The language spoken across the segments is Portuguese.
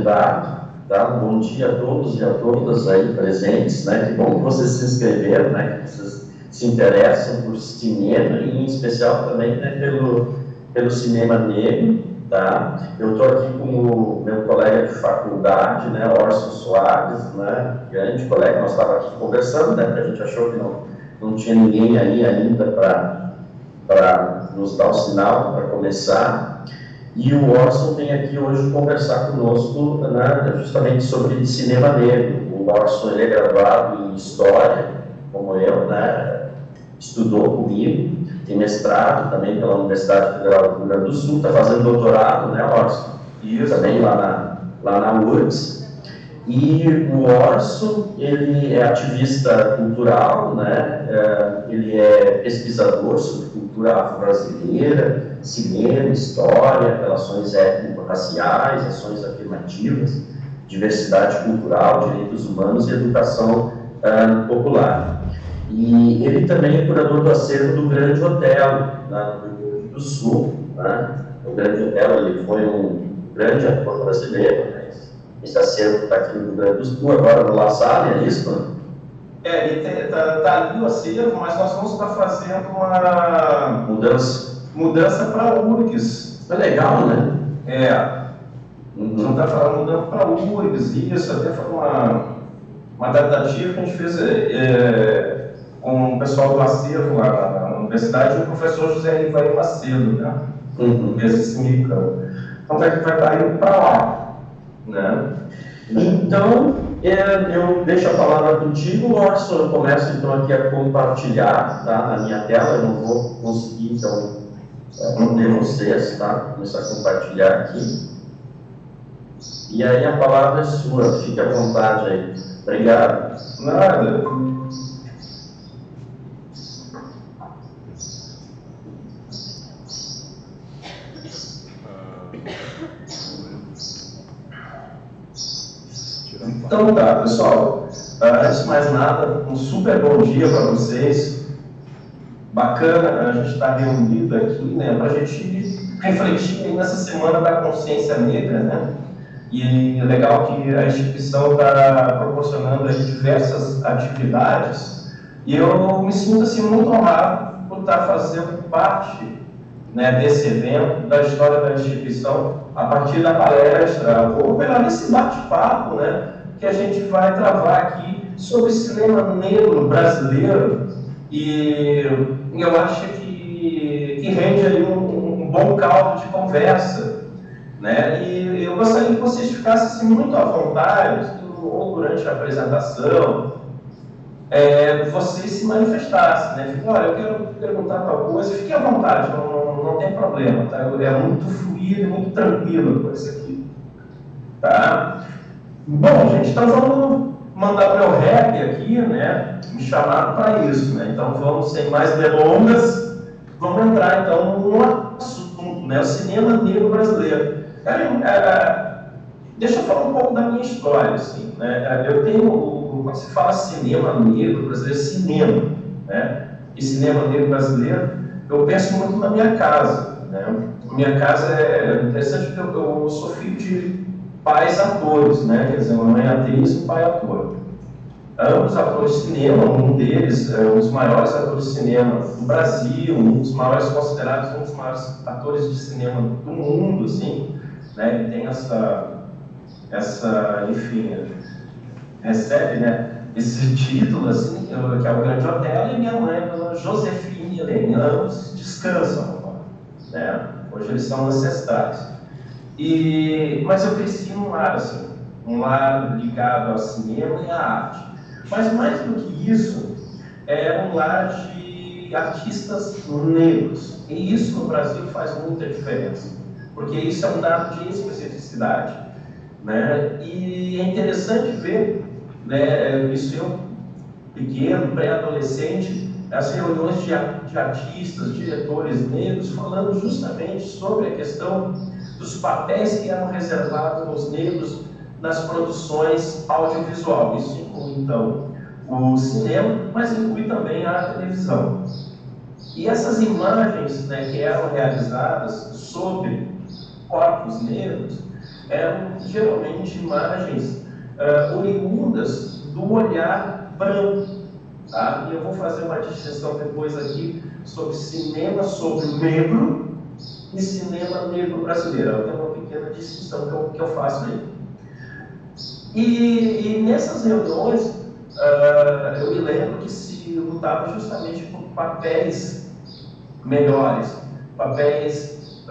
Tá? Um bom dia a todos e a todas aí presentes, né? Que bom que vocês se inscreveram, né? Que vocês se interessam por cinema e, em especial, também, né, pelo cinema negro, tá? Eu estou aqui com o meu colega de faculdade, né, Orson Soares, né? Grande colega, nós estávamos aqui conversando, né? Porque a gente achou que não tinha ninguém aí ainda para nos dar o sinal para começar. E o Orson vem aqui hoje conversar conosco, né, justamente sobre cinema negro. O Orson, ele é graduado em História, como eu, né, estudou comigo, tem mestrado também pela Universidade Federal do Rio Grande do Sul, está fazendo doutorado, né, Orson? Isso. Também lá na URGS. E o Orson, ele é ativista cultural, né? Ele é pesquisador sobre cultura afro-brasileira, cinema, história, relações étnico-raciais, ações afirmativas, diversidade cultural, direitos humanos e educação popular. E ele também é curador do acervo do Grande Otelo, no Rio Grande do Sul. Né? O Grande Otelo, ele foi um grande ator brasileiro, né? Esse acervo está aqui no Rio Grande do Sul, agora no La Salle, é isso? Ele está ali o acervo, mas nós vamos estar fazendo uma mudança para a URGS. É legal, né? Vamos estar mudando para a URGS, isso, até foi uma tentativa que a gente fez com o pessoal do acervo lá na universidade, e o professor José Rivaí Macedo, né? Esse Simicão. Então vai estar indo para lá. Né? Então, eu deixo a palavra contigo, Orson. Eu começo então aqui a compartilhar, tá, na minha tela. Eu não vou conseguir, então, responder vocês, tá? Começar a compartilhar aqui. E aí a palavra é sua, fique à vontade aí. Obrigado. Nada. Então tá, pessoal, antes de mais nada, um super bom dia para vocês. Bacana a gente estar reunido aqui, né, para a gente refletir aí nessa Semana da Consciência Negra, né? E é legal que a instituição está proporcionando aí diversas atividades, e eu me sinto assim muito honrado por estar fazendo parte, né, desse evento, da história da instituição, a partir da palestra, ou melhor, desse bate-papo, né, que a gente vai travar aqui sobre cinema negro brasileiro, e eu acho que rende aí um bom caldo de conversa, né? E eu gostaria que vocês ficassem assim, muito à vontade, ou durante a apresentação, vocês se manifestassem, né? Fiquem, olha, eu quero perguntar tal coisa, fiquem à vontade, não tem problema, tá? É muito fluido, muito tranquilo a coisa aqui, tá? Bom, gente, então vamos mandar o meu rap aqui, né? Me chamaram para isso, né? Então vamos, sem mais delongas, vamos entrar então no assunto, né? O cinema negro brasileiro. Deixa eu falar um pouco da minha história, assim, né? Eu tenho, quando se fala cinema negro brasileiro, cinema, né? E cinema negro brasileiro, eu penso muito na minha casa, né? Minha casa é interessante porque eu sou filho de pais atores, né? Quer dizer, uma mãe atriz e um pai ator. Ambos atores de cinema, um deles é um dos maiores atores de cinema do Brasil, um dos maiores considerados, um dos maiores atores de cinema do mundo, assim, né? Ele tem enfim, recebe, né, esse título, assim, que é o Grande Otelo, e minha mãe, a dona Josefine Helene, ambos descansam agora, né? Hoje eles são ancestrais. Mas eu cresci num lar, assim, um lar ligado ao cinema e à arte. Mas mais do que isso, é um lar de artistas negros. E isso no Brasil faz muita diferença, porque isso é um dado de especificidade, né? E é interessante ver, né, isso eu, pequeno, pré-adolescente, as reuniões de artistas, diretores negros, falando justamente sobre a questão dos papéis que eram reservados aos negros nas produções audiovisual. Isso inclui, então, o cinema, mas inclui também a televisão. E essas imagens, né, que eram realizadas sobre corpos negros, eram geralmente imagens oriundas do olhar branco. Tá? E eu vou fazer uma distinção depois aqui sobre cinema sobre o negro e cinema negro brasileiro. Eu tenho uma pequena distinção que eu faço aí. E nessas reuniões, eu me lembro que se lutava justamente por papéis melhores, papéis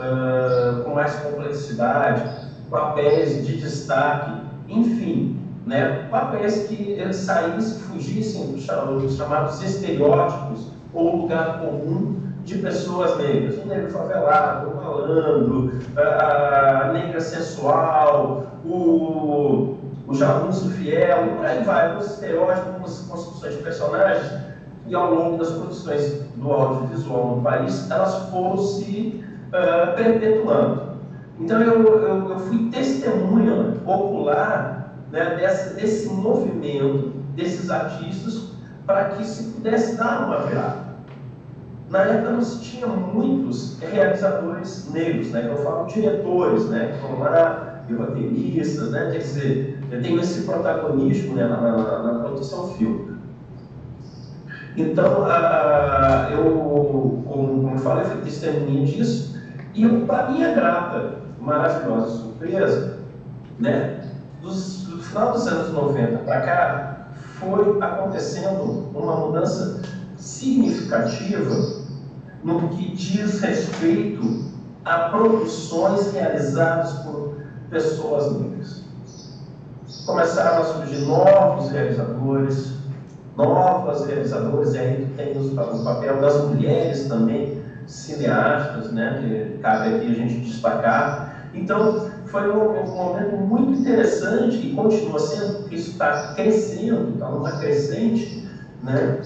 com mais complexidade, papéis de destaque, enfim, né, papéis que saíssem, fugissem dos chamados estereótipos ou lugar comum de pessoas negras. O negro favelado, o malandro, a negra sensual, o jagunço fiel, e por aí vai, os estereótipos, as construções de personagens, e ao longo das produções do audiovisual no país, elas foram se perpetuando. Então eu fui testemunha ocular, né, desse movimento desses artistas para que se pudesse dar uma virada. Na época não se tinha muitos realizadores negros, né, que eu falo diretores, né, que vão lá, e roteiristas, né, quer dizer, eu tenho esse protagonismo, né, na produção fílmica. Então, como eu falei, fui testemunha disso, e para minha grata, maravilhosa surpresa, né, do final dos anos 90 para cá, foi acontecendo uma mudança significativa no que diz respeito a produções realizadas por pessoas negras. Começaram a surgir novas realizadoras, e aí tem o papel das mulheres também, cineastas, né, que cabe aqui a gente destacar. Então, foi um momento muito interessante e continua sendo, porque isso está crescendo, está numa crescente, né,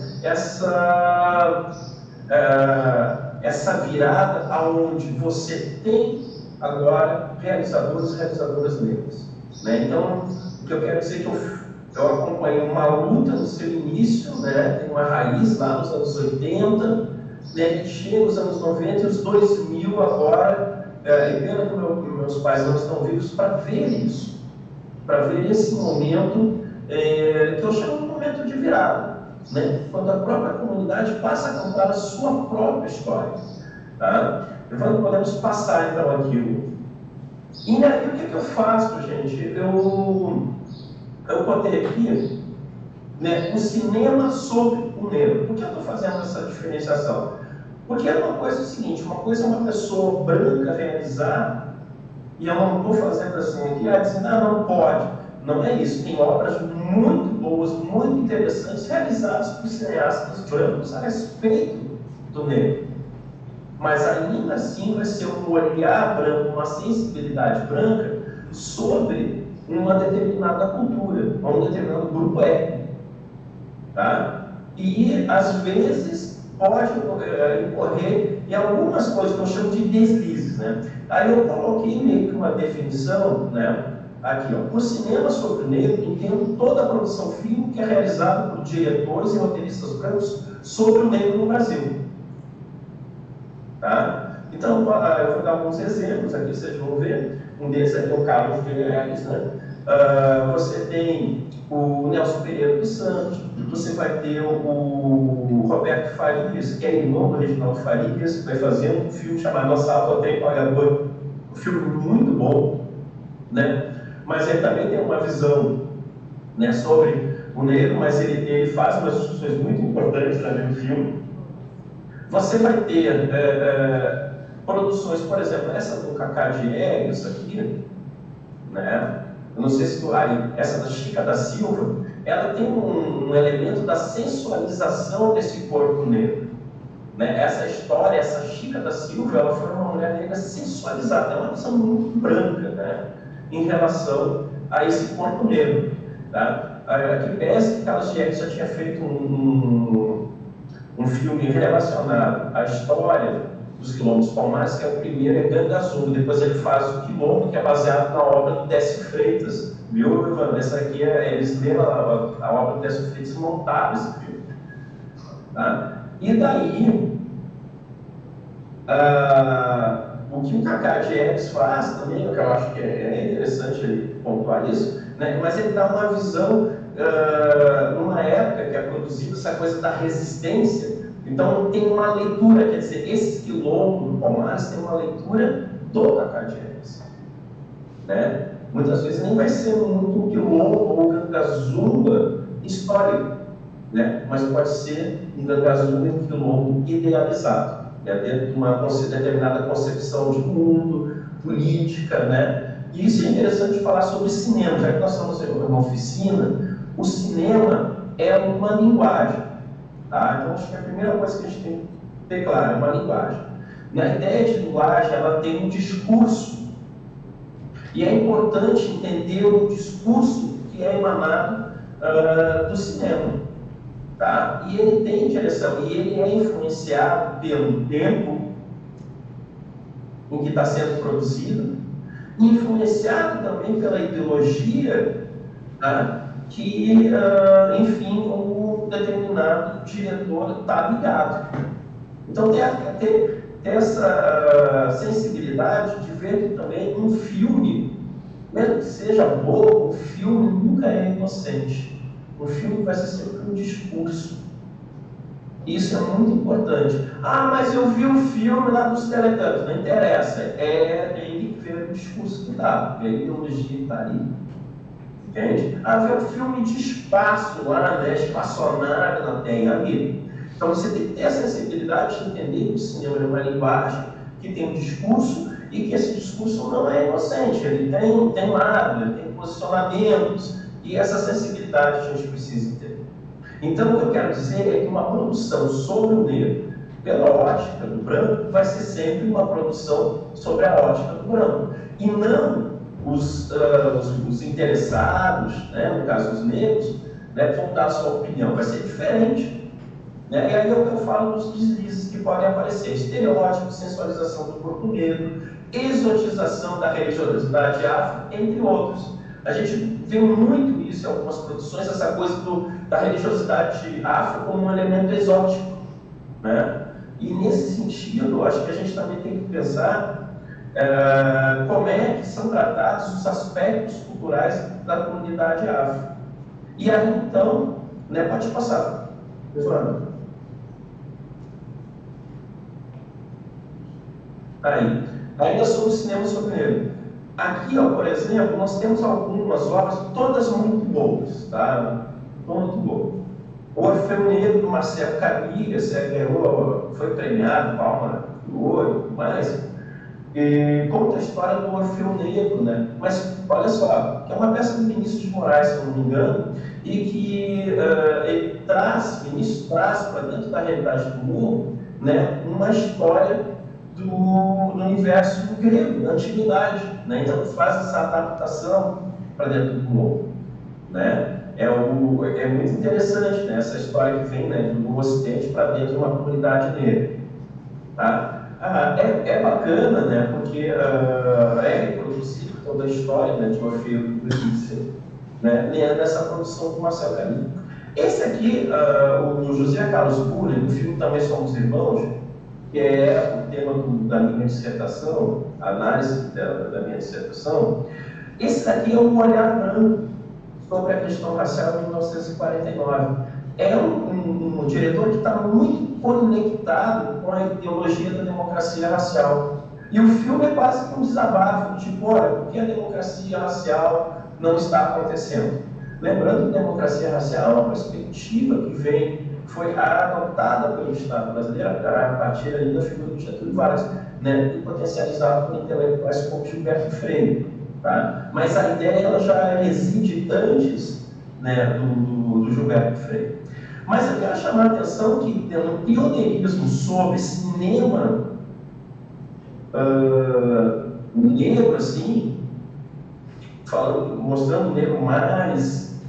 essa virada aonde você tem agora realizadores e realizadoras negras, né? Então, o que eu quero dizer é que eu acompanhei uma luta no seu início, né? Tem uma raiz lá nos anos 80, né? Que chega nos anos 90 e os 2000 agora, e pena que meus pais não estão vivos para ver isso, para ver esse momento que eu chamo de momento de virada, né? Quando a própria comunidade passa a contar a sua própria história. Tá? Podemos passar então aquilo. E aí o que eu faço, gente? Eu botei aqui, né, o cinema sobre o negro. Por que eu estou fazendo essa diferenciação? Porque é uma coisa seguinte, uma coisa é uma pessoa branca realizar, e eu não estou fazendo assim aqui, dizendo, não pode. Não é isso, tem obras muito boas, muito interessantes, realizadas por cineastas brancos a respeito do negro. Mas ainda assim vai ser um olhar branco, uma sensibilidade branca sobre uma determinada cultura, ou um determinado grupo étnico. Tá? E, às vezes, pode incorrer em algumas coisas que eu chamo de deslizes. Né? Aí eu coloquei meio que uma definição, né? Aqui, ó, o cinema sobre o negro, entendo toda a produção fílmica que é realizada por diretores e roteiristas brancos sobre o negro no Brasil. Tá? Então, eu vou dar alguns exemplos aqui, vocês vão ver. Um deles é o Carlos Viegas, né? Você tem o Nelson Pereira dos Santos, você vai ter o Roberto Farias, que é irmão do Reginaldo Farias, que vai fazer um filme chamado Assalto ao Trem Pagador. Um filme muito bom, né? Mas ele também tem uma visão, né, sobre o negro, mas ele faz umas discussões muito importantes também no filme. Você vai ter produções, por exemplo, essa do Cacá Diegues aqui, né? Eu não sei se tu aí, essa da Chica da Silva, ela tem um elemento da sensualização desse corpo negro. Né? Essa história, essa Chica da Silva, ela foi uma mulher negra sensualizada, é uma visão muito branca, né? Em relação a esse corpo negro. Tá? Que parece que Carlos Diegues já tinha feito um filme relacionado à história dos Quilombos Palmares, que é o primeiro, é Ganga Azul. Depois ele faz o Quilombo, que é baseado na obra do Décio Freitas. Viu, Ivan? Essa aqui, eles leram a obra do Décio Freitas e montaram esse filme. Tá? E daí, o O que o Kaká Diegues faz também, que eu acho que é interessante ele pontuar isso, né? Mas ele dá uma visão, numa época que é produzida essa coisa da resistência. Então tem uma leitura, quer dizer, esse quilombo do Palmares tem uma leitura do Kaká Diegues, né? Muitas vezes nem vai ser muito um quilombo ou um Gangazumba histórico, né? Mas pode ser um Gangazumba e um quilombo idealizado, né? Dentro de uma determinada concepção de mundo, política, né? E isso é interessante falar sobre cinema, já que nós estamos em uma oficina, o cinema é uma linguagem, tá? Então acho que a primeira coisa que a gente tem que ter claro é uma linguagem. Na ideia de linguagem, ela tem um discurso, e é importante entender o discurso que é emanado do cinema, tá? E ele tem direção, e ele é influenciado pelo tempo em que está sendo produzido, influenciado também pela ideologia, tá? Que, enfim, um determinado diretor está ligado. Então, ter essa sensibilidade de ver que também um filme, mesmo que seja bom, um filme nunca é inocente. O filme vai ser sempre um discurso. Isso é muito importante. Ah, mas eu vi o filme lá dos Teletubbies. Não interessa. É ele que vê o discurso que dá, a ideologia que está ali. Entende? Ah, ver o filme de espaço lá, né? Espaçonave na Terra, amigo. Então você tem que ter a sensibilidade de entender que o cinema é uma linguagem que tem um discurso e que esse discurso não é inocente. Ele tem lado, ele tem posicionamentos, e essa sensibilidade a gente precisa ter. Então, o que eu quero dizer é que uma produção sobre o negro pela ótica do branco vai ser sempre uma produção sobre a ótica do branco. E não os interessados, né, no caso os negros, né, vão dar a sua opinião. Vai ser diferente. Né? E aí é o que eu falo dos deslizes que podem aparecer. Estereótipo, sensualização do corpo negro, exotização da religiosidade afro, entre outros. A gente vê muito isso em algumas produções, essa coisa da religiosidade afro como um elemento exótico, né? E nesse sentido, acho que a gente também tem que pensar como é que são tratados os aspectos culturais da comunidade afro. E aí, então, né, pode passar, Joana. Aí, ainda sobre o cinema sobre negro. Aqui, ó, por exemplo, nós temos algumas obras, todas muito boas, tá? Muito boas. O Orfeu Negro, do Marcelo Cabigas, foi premiado, Palma de Ouro e tudo mais. E conta a história do Orfeu Negro, né? Mas, olha só, que é uma peça do Vinícius de Moraes, se eu não me engano, e que Vinícius traz para dentro da realidade do mundo, né, uma história do universo grego, da antiguidade, né? Então faz essa adaptação para dentro do mundo, né? É muito interessante, né, essa história que vem, né, do Ocidente para dentro de uma comunidade negra, tá? É bacana, né, porque é reproduzido toda a história, né, de Orfeu e Eurídice, né, nessa produção do Marcelo Cabigas. Esse aqui, o José Carlos Pura, do filme Também Somos Irmãos, que é o tema da minha dissertação, a análise da minha dissertação. Esse daqui é um olhar branco sobre a questão racial de 1949. É um diretor que está muito conectado com a ideologia da democracia racial. E o filme é quase que um desabafo, tipo, olha, por que a democracia racial não está acontecendo? Lembrando que a democracia racial é uma perspectiva que foi adotada pelo Estado brasileiro a partir ali da figura do Getúlio Vargas, né, e potencializada por intelectuais como Gilberto Freire. Tá? Mas a ideia ela já reside antes, né, do Gilberto Freire. Mas eu quero chamar a atenção que, tendo um pioneirismo sobre cinema negro, assim, mostrando o negro mais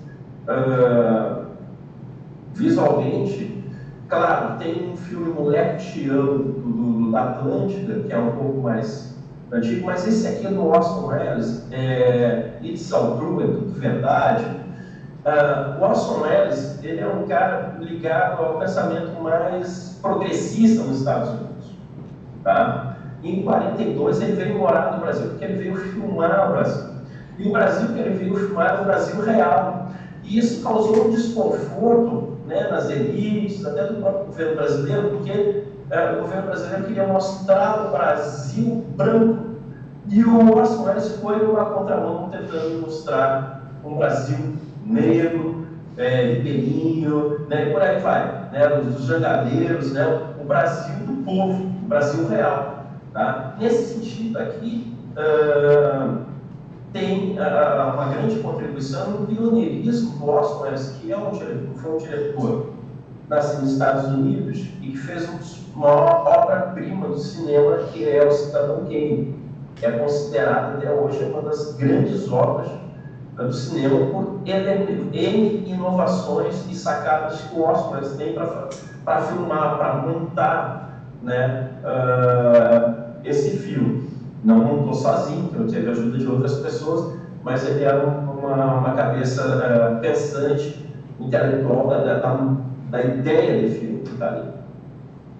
visualmente. Claro, tem um filme Moleque Te Amo, da Atlântida, que é um pouco mais antigo, mas esse aqui é do Orson Welles, It's All True, é tudo verdade. O Orson Welles, ele é um cara ligado ao pensamento mais progressista nos Estados Unidos, tá? E em 42 ele veio morar no Brasil, porque ele veio filmar o Brasil. E o Brasil que ele veio filmar era o Brasil real. E isso causou um desconforto, né, nas elites, até do próprio governo brasileiro, porque o governo brasileiro queria mostrar o Brasil branco. E o Orson Welles foi numa contramão tentando mostrar um Brasil negro, ribeirinho, né, e por aí vai, né, os jangadeiros, né, o Brasil do povo, o Brasil real. Tá? Nesse sentido aqui, tem uma grande contribuição no pioneirismo do Orson Welles, que foi um diretor nascido nos Estados Unidos e que fez a maior obra-prima do cinema, que é o Cidadão Kane, que é considerado até hoje uma das grandes obras do cinema por N inovações e sacadas que o Orson Welles tem para filmar, para montar, né, esse filme. Não montou sozinho, então teve a ajuda de outras pessoas, mas ele era uma cabeça pensante, intelectual da ideia de filme que está ali.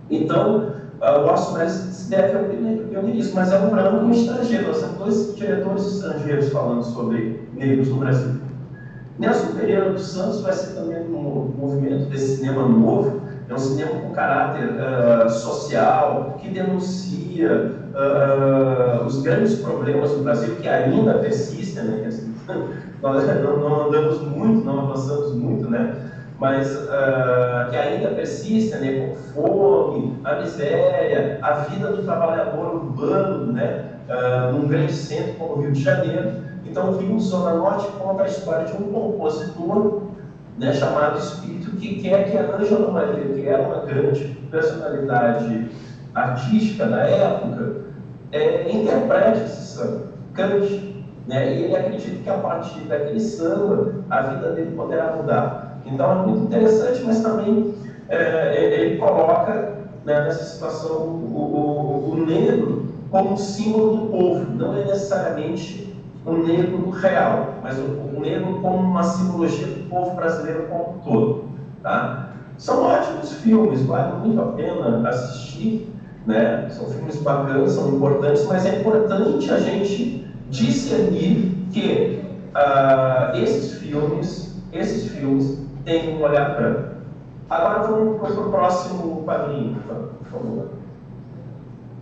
Então, o Orson Welles se deve ao pioneirismo, mas é um branco e um estrangeiro. Nós temos dois diretores estrangeiros falando sobre negros no Brasil. Nelson Pereira dos Santos vai ser também um movimento desse cinema novo. É um cinema com caráter social, que denuncia os grandes problemas do Brasil, que ainda persistem, né? Nós não andamos muito, não avançamos muito, né? Mas que ainda persistem, né? Com fome, a miséria, a vida do trabalhador urbano, né? Num grande centro como o Rio de Janeiro. Então, o filme Zona Norte conta a história de um compositor, né, chamado Espírito, que quer que a Ângela Maria, que era uma grande personalidade artística da época, interprete esse samba, cante, né, e ele acredita que a partir daquele samba a vida dele poderá mudar. Então é muito interessante, mas também ele coloca, né, nessa situação o negro como um símbolo do povo, não é necessariamente o negro real, mas o negro como uma simbologia do povo brasileiro como um todo. Tá? São ótimos filmes, vale muito a pena assistir, né? São filmes bacanas, são importantes, mas é importante a gente discernir que esses filmes têm um olhar branco. Agora vamos para o próximo quadrinho, por favor.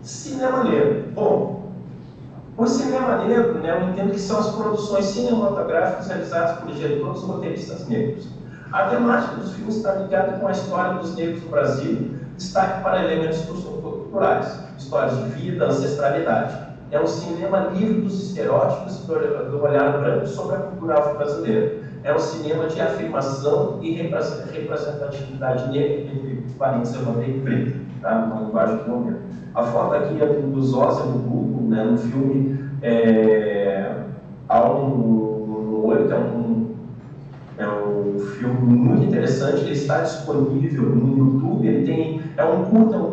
Cinema negro. Bom, o cinema negro, né, eu entendo que são as produções cinematográficas realizadas por diretores e roteiristas negros. A temática dos filmes está ligada com a história dos negros no Brasil, destaque para elementos culturais, histórias de vida, ancestralidade. É um cinema livre dos estereótipos e do olhar branco sobre a cultura afro-brasileira. É um cinema de afirmação e representatividade negra, entre parênteses eu mandei preto, tá? Uma linguagem que não é. A foto aqui é do Zózimo no Google, né, no filme Algo no Olho, que é um filme muito interessante, ele está disponível no YouTube, é um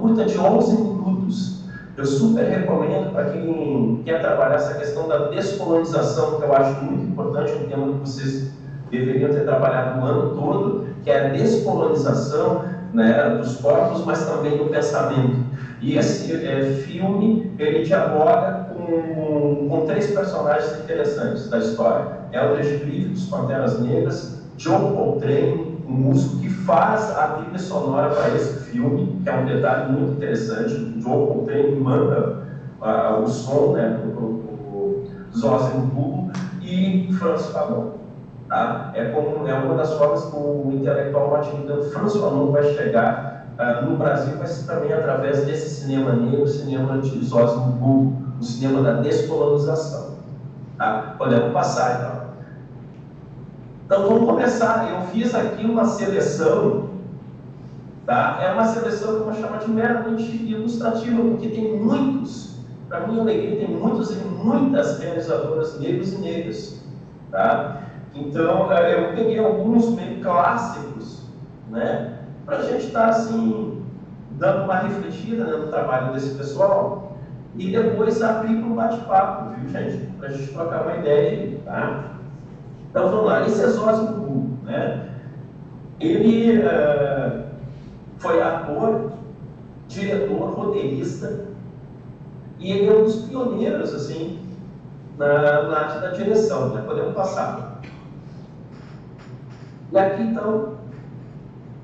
curta de 11 minutos. Eu super recomendo para quem quer trabalhar essa questão da descolonização, que eu acho muito importante, um tema que vocês deveriam ter trabalhado o ano todo, que é a descolonização, né, dos corpos, mas também do pensamento. E esse filme, ele dialoga com três personagens interessantes da história. Eldridge Cliff, dos Panteras Negras, John Coltrane, um músico que faz a trilha sonora para esse filme, que é um detalhe muito interessante. O John Coltrane manda o som, né, do Zózimo no Google, e Franz Fanon. Tá? É uma das formas que o intelectual norte-americano Franz Fanon vai chegar no Brasil, vai ser também através desse cinema negro, o cinema de Zózimo no Google, o cinema da descolonização. Tá? Podemos passar, então. Então, vamos começar. Eu fiz aqui uma seleção, tá? É uma seleção que eu vou chamar de meramente ilustrativa, porque tem muitos, para mim, alegria, tem muitos e muitas realizadoras negros e negras, tá? Então, eu peguei alguns meio clássicos, né? Para a gente estar, assim, dando uma refletida, né, no trabalho desse pessoal e depois abrir para um bate-papo, viu, gente? Para a gente trocar uma ideia aí, tá? Então, vamos lá. Esse é Zózimo no Google, né? Ele foi ator, diretor, roteirista, E ele é um dos pioneiros, assim, na arte da direção, né? Podemos passar. E aqui, então,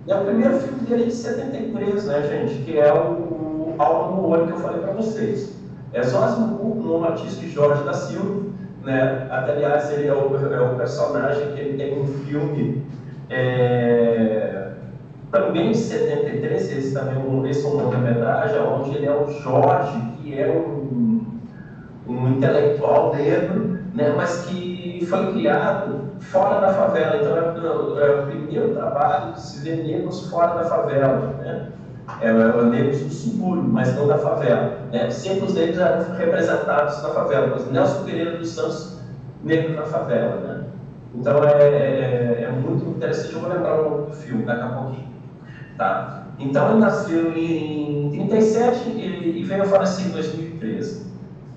é o primeiro filme dele de 73, né, gente? Que é o Alma no Olho que eu falei para vocês. É Zósimo no Matisse Jorge da Silva, né? Até, aliás, ele é o personagem que ele tem um filme também de 73, esse é um longa-metragem, onde ele é o Jorge, que é um intelectual negro, né? Mas que foi criado fora da favela. Então é o primeiro trabalho de se ver negros fora da favela, né? Negros do subúrbio, mas não da favela, né? Sempre os negros eram representados na favela, mas Nelson Pereira dos Santos, negro na favela, né? Então é muito interessante. Eu vou lembrar um pouco do filme daqui a pouquinho, tá? Então ele nasceu em 37 e veio a falecer em 2013,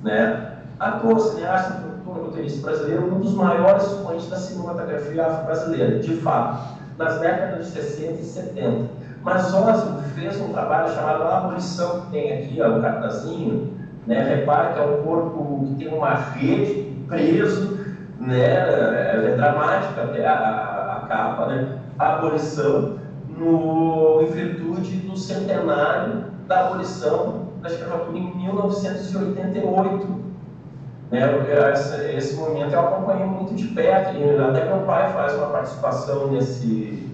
né? Ator, cineasta, produtor, roteirista brasileiro, um dos maiores expoentes da cinematografia afro-brasileira, de fato, nas décadas de 60 e 70. Mas Zósimo fez um trabalho chamado Abolição, que tem aqui, ó, o cartazinho, né? Repare que é um corpo que tem uma rede preso, né? É dramática até a capa, né? A abolição, em virtude do centenário da abolição da escravatura em 1988. Né? Esse momento eu acompanhei muito de perto, e até meu pai faz uma participação nesse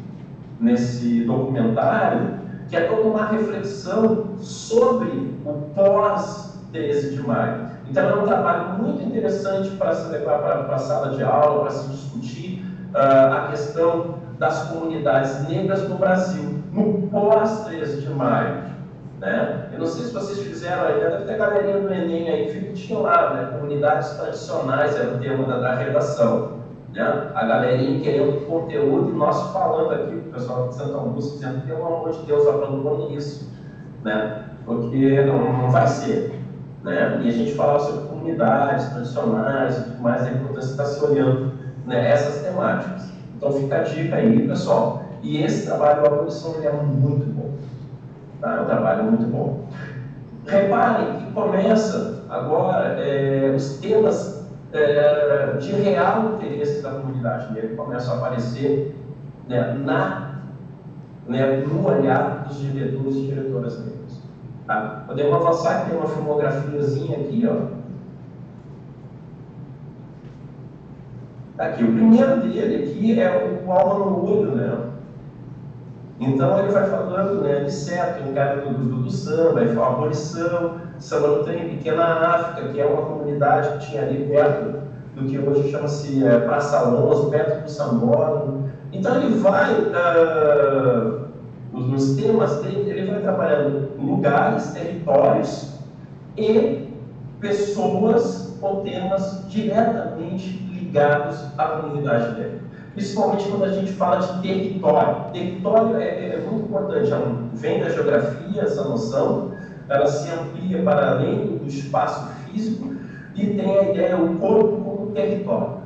documentário, que é toda uma reflexão sobre o pós-13 de maio. Então é um trabalho muito interessante para se levar para a sala de aula, para se discutir a questão das comunidades negras no Brasil, no pós-13 de maio. Né? Eu não sei se vocês fizeram ainda, deve ter a galerinha do Enem aí, que tinha lá, né? Comunidades tradicionais era o tema da redação. Né? A galerinha querendo conteúdo e nós falando aqui, o pessoal de Santo Augusto, dizendo que, pelo amor de Deus, abandone isso, né? Porque não vai ser. Né? E a gente falava sobre comunidades tradicionais e tudo mais, a importância de estar se olhando, né, essas temáticas. Então fica a dica aí, pessoal. E esse trabalho da abolição é muito bom. Tá? É um trabalho muito bom. Reparem que começa agora os temas de real interesse da comunidade negra começam a aparecer, né, no olhar dos diretores e diretoras negras. Tá? Podemos avançar, que tem uma filmografiazinha aqui, ó. Aqui, o primeiro dele aqui é o Alma no Olho, né? Então ele vai falando, né, de certo, em cara do samba, aí fala abolição, samba no trem, Pequena África, que é uma comunidade que tinha ali perto do que hoje chama-se Praça Alonso, perto do Sambódromo. Então ele vai, nos temas dele, ele vai trabalhando lugares, territórios e pessoas ou temas diretamente ligados à comunidade negra. Principalmente quando a gente fala de território. Território é muito importante, vem da geografia, essa noção, ela se amplia para além do espaço físico e tem a ideia, o corpo como território.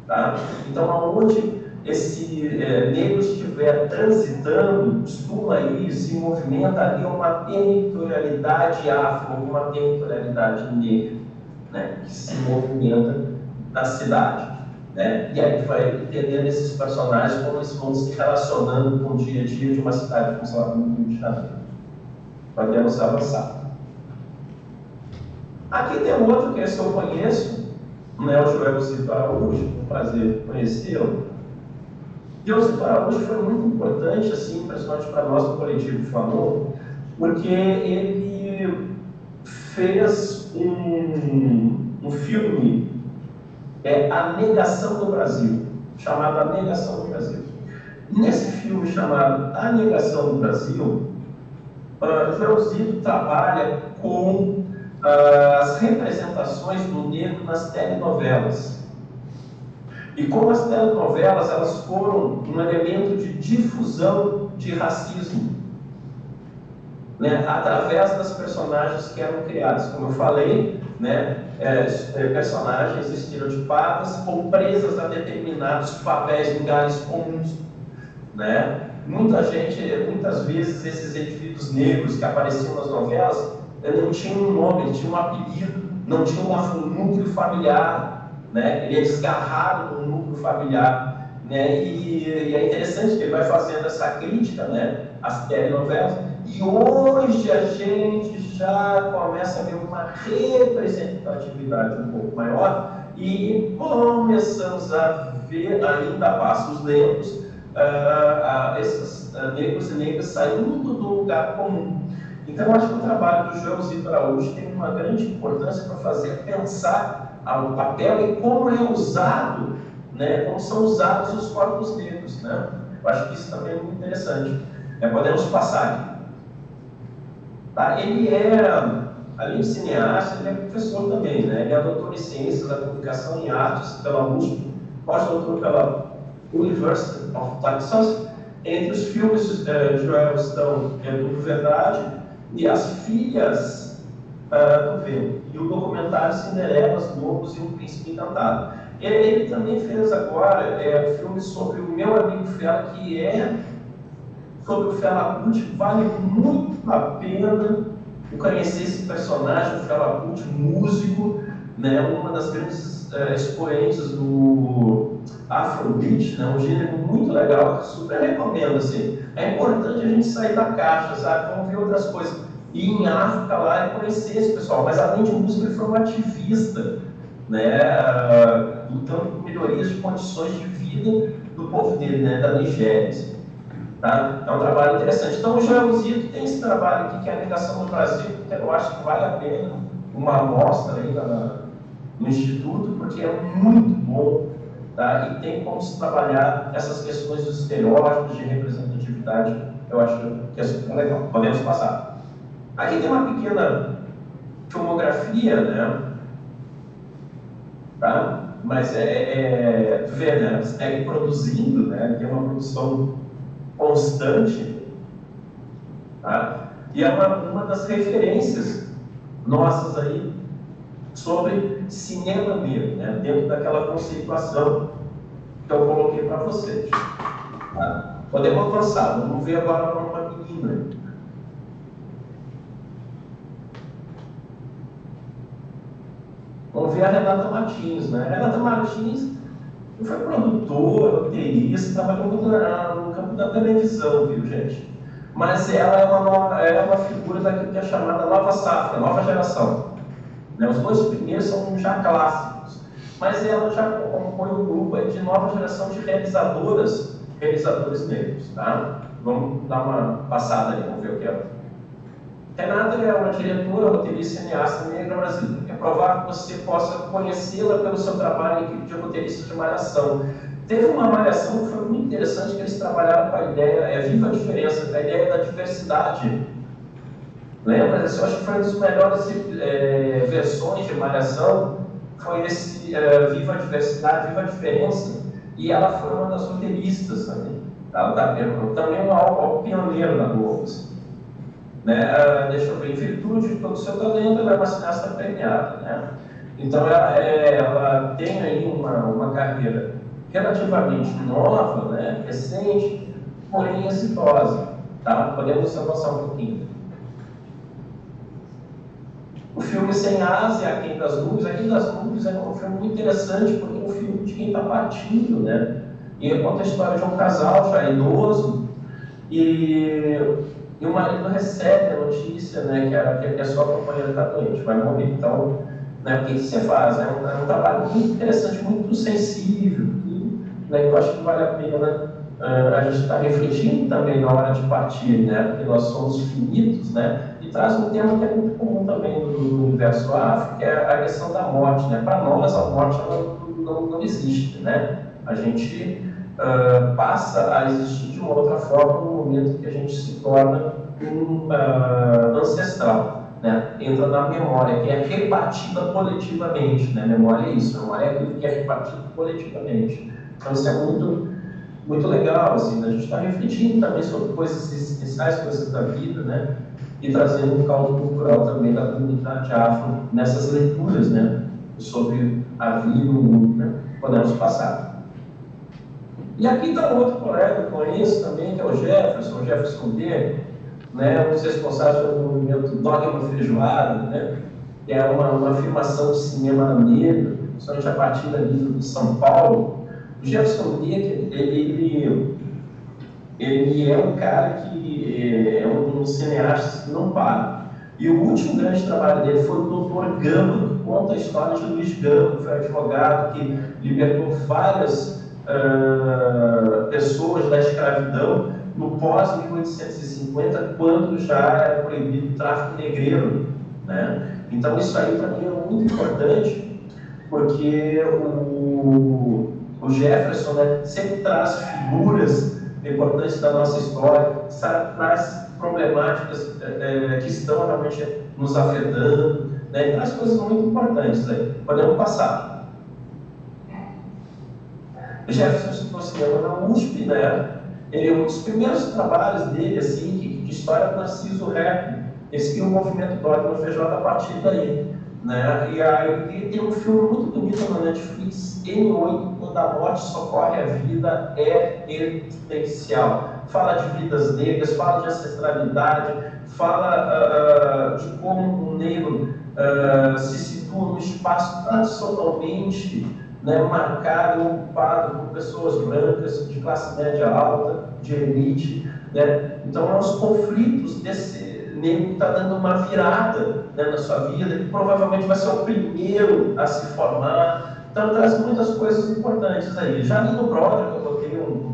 Tá? Então, aonde esse negro estiver transitando, costuma ir, se movimenta ali uma territorialidade afro, uma territorialidade negra, né, que se movimenta na cidade. Né? E aí vai entendendo esses personagens como eles vão se relacionando com o dia a dia de uma cidade como sei lá, no Rio de Janeiro. Podemos avançar. Aqui tem um outro que esse eu conheço, né, o Joel Zito Araújo, um prazer conhecê-lo. E o Zito Araújo foi muito importante, assim, principalmente para nós do coletivo Flamor, porque ele fez um filme, A Negação do Brasil, chamado A Negação do Brasil. Nesse filme chamado A Negação do Brasil, Joel Zito trabalha com as representações do negro nas telenovelas. E como as telenovelas elas foram um elemento de difusão de racismo, né, através das personagens que eram criadas, como eu falei, né, personagens estereotipadas ou presas a determinados papéis, lugares comuns, né? Muitas vezes esses indivíduos negros que apareciam nas novelas ele não tinha um nome, ele tinha um apelido, não tinha um núcleo familiar, né? Ele é desgarrado do núcleo familiar, né? E é interessante que ele vai fazendo essa crítica, né, às telenovelas, e hoje a gente já começa a ver uma representatividade um pouco maior e começamos a ver, ainda a passos lentos, esses negros e negras saindo do lugar comum. Então, eu acho que o trabalho do Joelzito Araújo tem uma grande importância para fazer pensar o papel e como é usado, né, como são usados os corpos negros, né? Eu acho que isso também é muito interessante. Podemos passar aqui. Tá? Ele além de cineasta, ele é professor também, né? Ele é doutor em Ciências da Comunicação e Artes pela USP, pós-doutor pela University of Texas. Entre os filmes de Joel estão Tudo Verdade e As Filhas do Vento, e o documentário Cinderelas, Lobos e o Príncipe Encantado. Ele também fez agora filme sobre o Meu Amigo Fela, que é sobre o Fela Kuti. Vale muito a pena conhecer esse personagem, o Fela Kuti, músico, né, uma das grandes expoentes do Afrobeat, né, um gênero muito legal, super recomendo. Assim. É importante a gente sair da caixa, sabe? Vamos ver outras coisas. Ir em África lá e conhecer esse pessoal. Mas além de música, ele foi um ativista, né, lutando por melhorias de condições de vida do povo dele, né, da Nigéria. Assim. Tá? É um trabalho interessante. Então, o Joelzito tem esse trabalho aqui, que é a Negação do Brasil, que eu acho que vale a pena uma amostra aí no Instituto, porque é muito bom, tá? E tem como se trabalhar essas questões dos estereótipos de representatividade. Eu acho que é super legal. Podemos passar. Aqui tem uma pequena filmografia, né? Tá? Mas tu vê, né? Segue produzindo, né? Tem uma produção constante, tá? E é uma das referências nossas aí sobre cinema negro, né? Dentro daquela conceituação que eu coloquei para vocês. Tá? Podemos avançar, vamos ver agora uma menina. Vamos ver a Renata Martins, né? A Renata Martins foi produtora, roteirista, trabalhou no campo da televisão, viu, gente? Mas ela é uma figura daquilo que é chamada nova safra, nova geração. Né? Os dois primeiros são já clássicos, mas ela já compõe um grupo de nova geração de realizadores negros, tá? Vamos dar uma passada aí, vamos ver o que é. Renata é uma diretora, roteirista e cineasta negra brasileira. É provável que você possa conhecê-la pelo seu trabalho em equipe de roteirista de Malhação. Teve uma Malhação que foi muito interessante, que eles trabalharam com a ideia, Viva a Diferença, a ideia da diversidade. Lembra? Eu acho que foi uma das melhores versões de Malhação, foi esse Viva a Diversidade, Viva a Diferença, e ela foi uma das roteiristas também. Também um pioneiro na Globo. Né? Deixa eu ver, em virtude de todo o seu talento, ela é uma cineasta premiada. Né? Então, ela tem aí uma carreira relativamente nova, né? Recente, porém exitosa. Tá? Podemos avançar um pouquinho. O filme Sem Asa, Aquém das Nuvens. Aquém das Nuvens é um filme muito interessante, porque é um filme de quem está partindo. Né? E conta a história de um casal já idoso, e o marido recebe a notícia, né, que a sua companheira está doente, vai morrer. Então, né, o que você faz? É um trabalho muito interessante, muito sensível, né, que eu acho que vale a pena a gente estar refletindo também na hora de partir, né, porque nós somos finitos, né, e traz um tema que é muito comum também no universo afro, que é a questão da morte. Né? Para nós, a morte não existe. Né? A gente passa a existir de uma outra forma no momento que a gente se torna ancestral, né? Entra na memória, que é rebatida coletivamente. Né? Memória é isso, memória é aquilo que é rebatido coletivamente. Então isso é muito, muito legal, assim, a gente está refletindo também sobre coisas essenciais, coisas da vida, né? E trazendo um caldo cultural também da comunidade afro nessas leituras, né? Sobre a vida, o mundo, né? Podemos passar. E aqui está outro colega que eu conheço também, que é o Jefferson D. né, os responsáveis pelo movimento Dogma Feijoada, né, que é uma afirmação de cinema negro, principalmente a partir da vida de São Paulo. O Jefferson Nickel, ele é um cara que é um cineasta que não para. E o último grande trabalho dele foi o Dr. Gama, que conta a história de Luiz Gama, que foi advogado, que libertou várias pessoas da escravidão no pós-1850, quando já era proibido o tráfico negreiro, né? Então isso aí para mim é muito importante, porque o Jefferson, né, sempre traz figuras importantes da nossa história, traz problemáticas que estão realmente nos afetando, né, e traz coisas muito importantes. Né? Podemos passar. O Jefferson estudou cinema na USP, né? Ele, um dos primeiros trabalhos dele, assim, de história do Narciso Rep, esse que é o movimento Dogma Feijoada a partir daí. Né? E aí tem um filme muito bonito na Netflix, M8, quando a morte socorre a vida, é existencial. Fala de vidas negras, fala de ancestralidade, fala de como o negro se situa no espaço tradicionalmente, né, marcado, ocupado por pessoas brancas, de classe média alta, de elite. Né? Então, os conflitos desse negro está dando uma virada, né, na sua vida, que provavelmente vai ser o primeiro a se formar. Então, traz muitas coisas importantes aí. Já ali no Brother, que eu botei um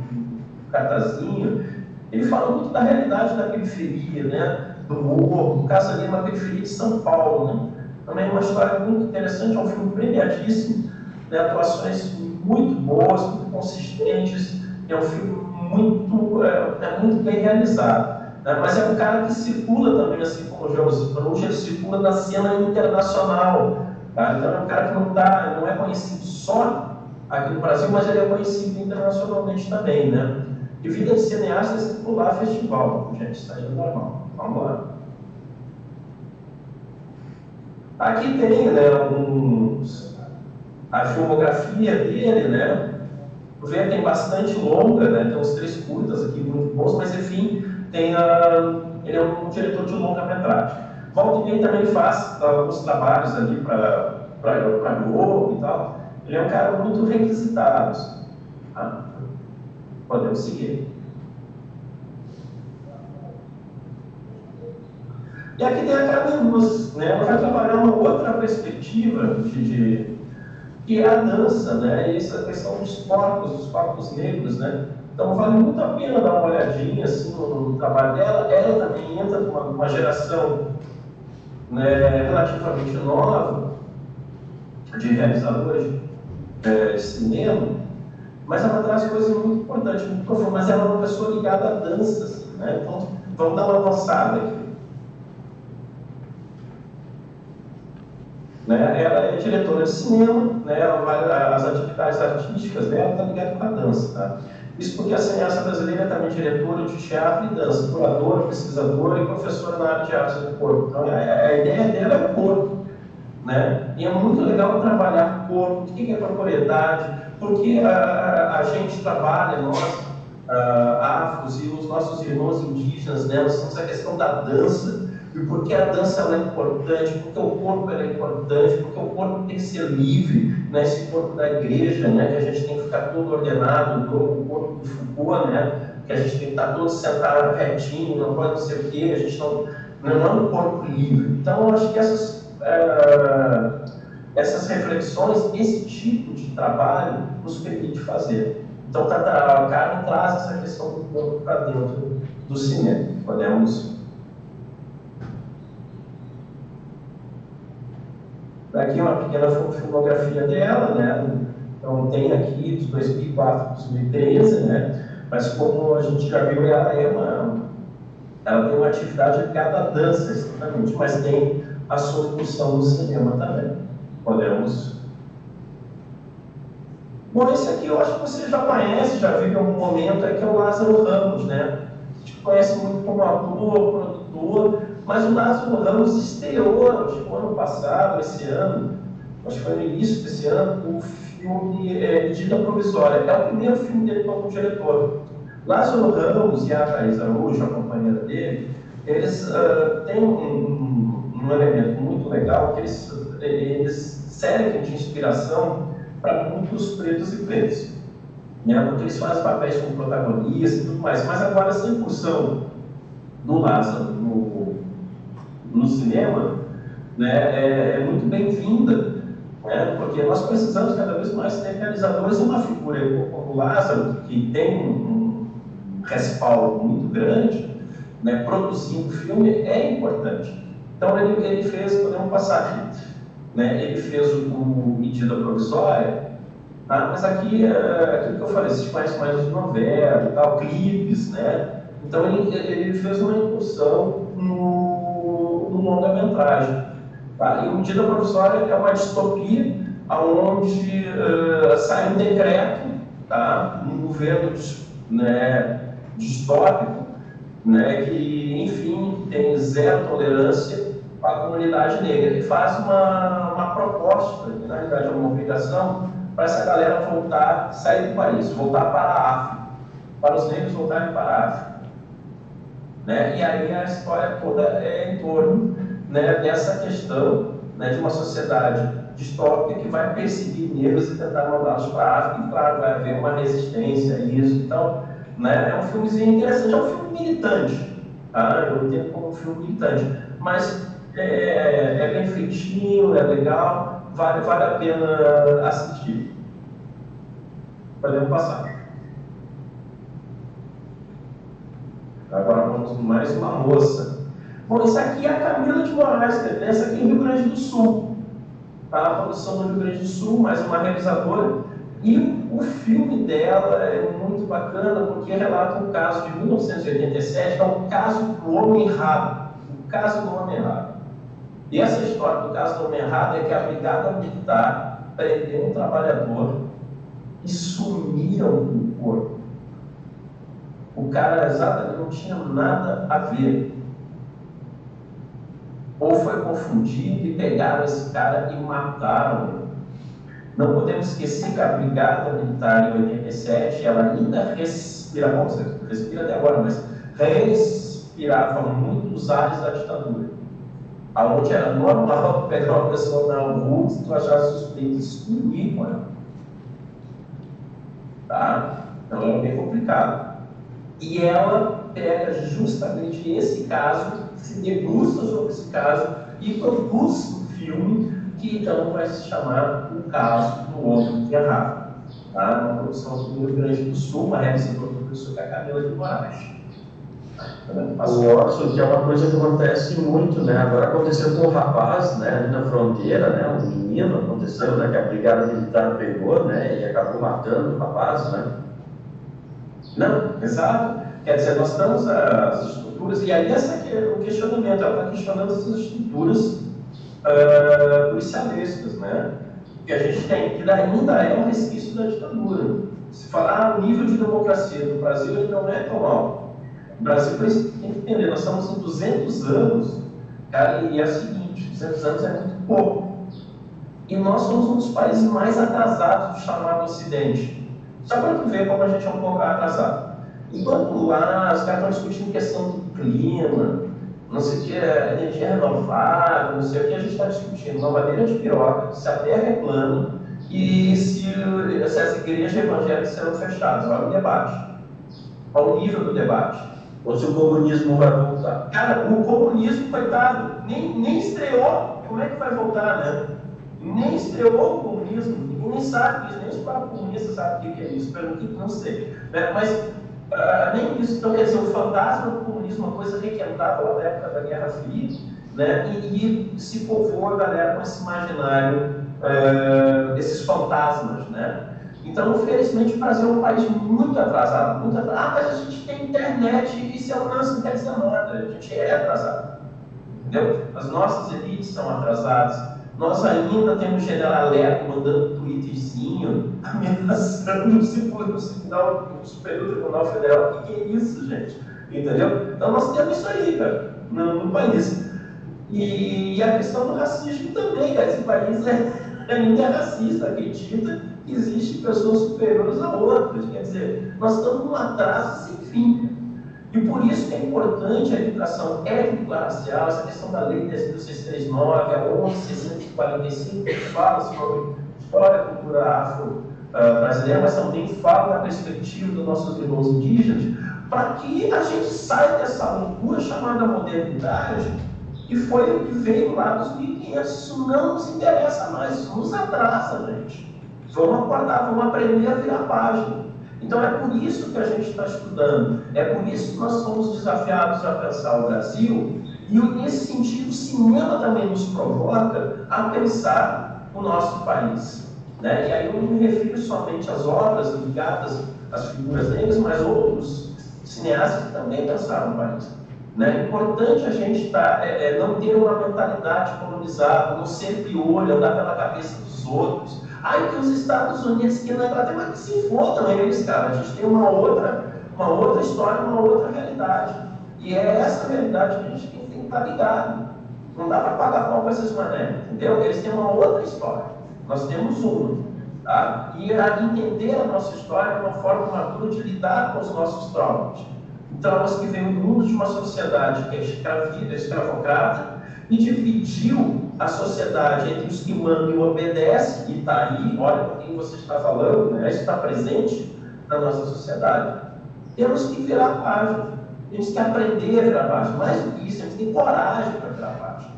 cartazinho, ele fala muito da realidade da periferia, né, do morro. O caso ali é uma periferia de São Paulo. Né? Também é uma história muito interessante, é um filme premiadíssimo, né, atuações muito boas, muito consistentes, é um filme muito bem realizado. Mas é um cara que circula também, assim como o José Perugia, ele circula na cena internacional. Tá? Então é um cara que não é conhecido só aqui no Brasil, mas ele é conhecido internacionalmente também. Né? E Vida de Cineasta é circular festival, gente, isso aí é normal. Vamos lá. Aqui tem, né, a filmografia dele, né? O Vê tem bastante longa, né? Tem uns 3 curtas aqui muito bons, mas enfim, ele é um diretor de longa-metragem. Volta e meia também faz alguns trabalhos ali para Globo e tal. Ele é um cara muito requisitado. Tá? Podemos seguir. E aqui tem a Carmen Luz, né? Ela vai trabalhar uma outra perspectiva que é a dança, né? E essa questão dos corpos negros, né? Então vale muito a pena dar uma olhadinha assim, no trabalho dela. Ela também entra numa geração, né, relativamente nova de realizadores de cinema, mas ela traz coisas muito importantes, muito profundas. Mas ela é uma pessoa ligada à dança, assim, né? Então vamos dar uma avançada aqui. Né? Ela é diretora de cinema, né? As atividades artísticas dela estão ligadas com a dança. Tá? Isso porque a cineasta brasileira é também diretora de teatro e dança, curadora, pesquisadora e professora na área de artes do corpo. Então, a ideia dela é o corpo. Né? E é muito legal trabalhar o corpo, o que é propriedade, porque a gente trabalha, nós, afros e os nossos irmãos indígenas, né? Nós temos a questão da dança. E por que a dança ela é importante, porque o corpo ela é importante, porque o corpo tem que ser livre, né? Esse corpo da igreja, né? Que a gente tem que ficar todo ordenado, o corpo do Foucault, né? Que a gente tem que estar todo sentado retinho, não pode ser o quê, a gente não é um corpo livre. Então, eu acho que essas reflexões, esse tipo de trabalho nos permite fazer. Então, a Carmen traz essa questão do corpo para dentro do cinema. Podemos... Aqui uma pequena filmografia dela, né? Então tem aqui de 2004 a 2013, né? Mas como a gente já viu, ela tem uma atividade ligada à dança, exatamente, mas tem a sua função no cinema também. Podemos... Bom, esse aqui eu acho que você já conhece, já viu em algum momento, que é o Lázaro Ramos, né? A gente conhece muito como ator, produtor, mas o Lázaro Ramos estreou, acho que no ano passado, esse ano, acho que foi no início desse ano, o filme Medida Provisória. É o primeiro filme dele como diretor. Lázaro Ramos e a Thaís Araújo, a companheira dele, eles têm um elemento muito legal, que eles servem de inspiração para muitos pretos e pretos, né? Porque eles fazem papéis como protagonistas e tudo mais, mas agora essa incursão do Lázaro no cinema, né, é muito bem-vinda, né? Porque nós precisamos cada vez mais ter realizadores, uma figura como o Lázaro, que tem um respaldo muito grande, né, produzindo filme, é importante. Então ele fez, podemos passar aqui, né, ele fez o Medida Provisória, tá? Mas aqui, aquilo que eu falei, vocês conhecem mais de novela e tal, clipes, né? Então ele fez uma incursão no longa-metragem. Tá? E o Medida Provisória é uma distopia onde sai um decreto, tá? Um governo né, distópico, né, que, enfim, tem zero tolerância para a comunidade negra. Ele faz uma proposta, que na realidade é uma obrigação, para essa galera voltar, sair do país, voltar para a África, para os negros voltarem para a África. Né? E aí a história toda é em torno, né, dessa questão, né, de uma sociedade distópica que vai perseguir negros e tentar mandá-los para a África, e claro, vai haver uma resistência a isso. Então, né, é um filmezinho interessante, é um filme militante, tá? Eu entendo como um filme militante, mas é bem feitinho, é legal, vale a pena assistir. Podemos passar. Agora vamos mais uma moça. Bom, isso aqui é a Camila de Moraes, né? Essa aqui é em Rio Grande do Sul. Tá? A produção do Rio Grande do Sul, mais uma realizadora. E o filme dela é muito bacana porque relata um caso de 1987, que é o caso do homem errado. O caso do homem errado. E essa história do caso do homem errado é que a Brigada Militar prendeu um trabalhador e sumiram o corpo. O cara exatamente não tinha nada a ver. Ou foi confundido e pegaram esse cara e mataram ele. Não podemos esquecer que a Brigada Militar em 87, ela ainda respira, bom, respira até agora, mas respirava muitos ares da ditadura. Aonde era normal pegar uma pessoa na rua, se tu achasse suspeito, excluir com ela. Tá? Então é bem complicado. E ela pega justamente esse caso, se debruça sobre esse caso e produz um filme que então vai se chamar O Caso do Homem Errado. Tá? Uma produção do Rio Grande do Sul, uma realização do professor Camila de Moraes. O Watson, que é uma coisa que acontece muito, né? Agora aconteceu com um rapaz, né, ali na fronteira, né? Um menino, aconteceu, né? Que a Brigada Militar pegou, né? E acabou matando o rapaz, né? Não, exato. Quer dizer, nós estamos as estruturas, e aí esse aqui é o questionamento, ela está questionando essas estruturas policialescas, né? Que a gente tem, que ainda é um resquício da ditadura. Se falar o nível de democracia do Brasil, ele não é tão alto. O Brasil tem que entender, nós estamos em 200 anos, cara, e é o seguinte, 200 anos é muito pouco. E nós somos um dos países mais atrasados do chamado Ocidente. Só para tu ver como a gente é um pouco atrasado. Enquanto lá os caras estão discutindo questão do clima, não sei o que, energia renovável, não sei o que, a gente está discutindo uma madeira de piroca, se a terra é plana e se as igrejas evangélicas serão fechadas. Olha o debate. Olha o nível do debate. Ou se o comunismo vai voltar. Cara, o comunismo, coitado, nem estreou. Como é que vai voltar, né? Nem estreou o comunismo. Ninguém nem sabe disso, nem os próprios comunistas sabem o que é isso. Pelo que não sei. Né? Mas nem isso. Então, quer dizer, o fantasma do comunismo é uma coisa requentada lá na época da Guerra Fria, né? E se povoa a galera com esse imaginário, esses fantasmas, né? Então, infelizmente, o Brasil é um país muito atrasado, muito atrasado. Ah, mas a gente tem internet e isso não quer dizer nada, a gente é atrasado. Entendeu? As nossas elites são atrasadas. Nós ainda temos general Leco mandando tweetzinho, ameaçando o Superior Tribunal Federal. O que é isso, gente? Entendeu? Então, nós temos isso aí, cara, no país. E a questão do racismo também, cara. Esse país ainda é racista, acredita que existem pessoas superiores a outras. Quer dizer, nós estamos num atraso sem fim. E por isso que é importante a educação étnico-racial, essa questão da lei 10.639, a 11.645, que fala sobre história e cultura afro-brasileira, mas também fala da perspectiva dos nossos irmãos indígenas, para que a gente saia dessa loucura chamada modernidade, que foi o que veio lá dos 1500. Isso não nos interessa mais, isso nos atrasa, gente. Vamos acordar, vamos aprender a virar página. Então é por isso que a gente está estudando, é por isso que nós somos desafiados a pensar o Brasil, e nesse sentido o cinema também nos provoca a pensar o nosso país. Né? E aí eu não me refiro somente às obras ligadas às figuras negras, mas outros cineastas que também pensaram o país. Né? É importante a gente não ter uma mentalidade colonizada, não ser piolho, andar pela cabeça dos outros. Aí que os Estados Unidos, que na Inglaterra, mas que se fodam eles, cara. A gente tem uma outra história, uma outra realidade. E é essa realidade que a gente tem que estar ligado. Não dá para pagar pau com essas maneiras, entendeu? Eles têm uma outra história. Nós temos uma. Tá? E entender a nossa história é uma forma madura de lidar com os nossos traumas. Traumas que vêm do mundo de uma sociedade que é escravocrata e dividiu a sociedade entre os que mandam e obedecem, e está aí, olha com quem você está falando, né? Isso está presente na nossa sociedade. Temos que virar a página, temos que aprender a virar a página. Mais do que isso, temos que ter coragem para virar a página.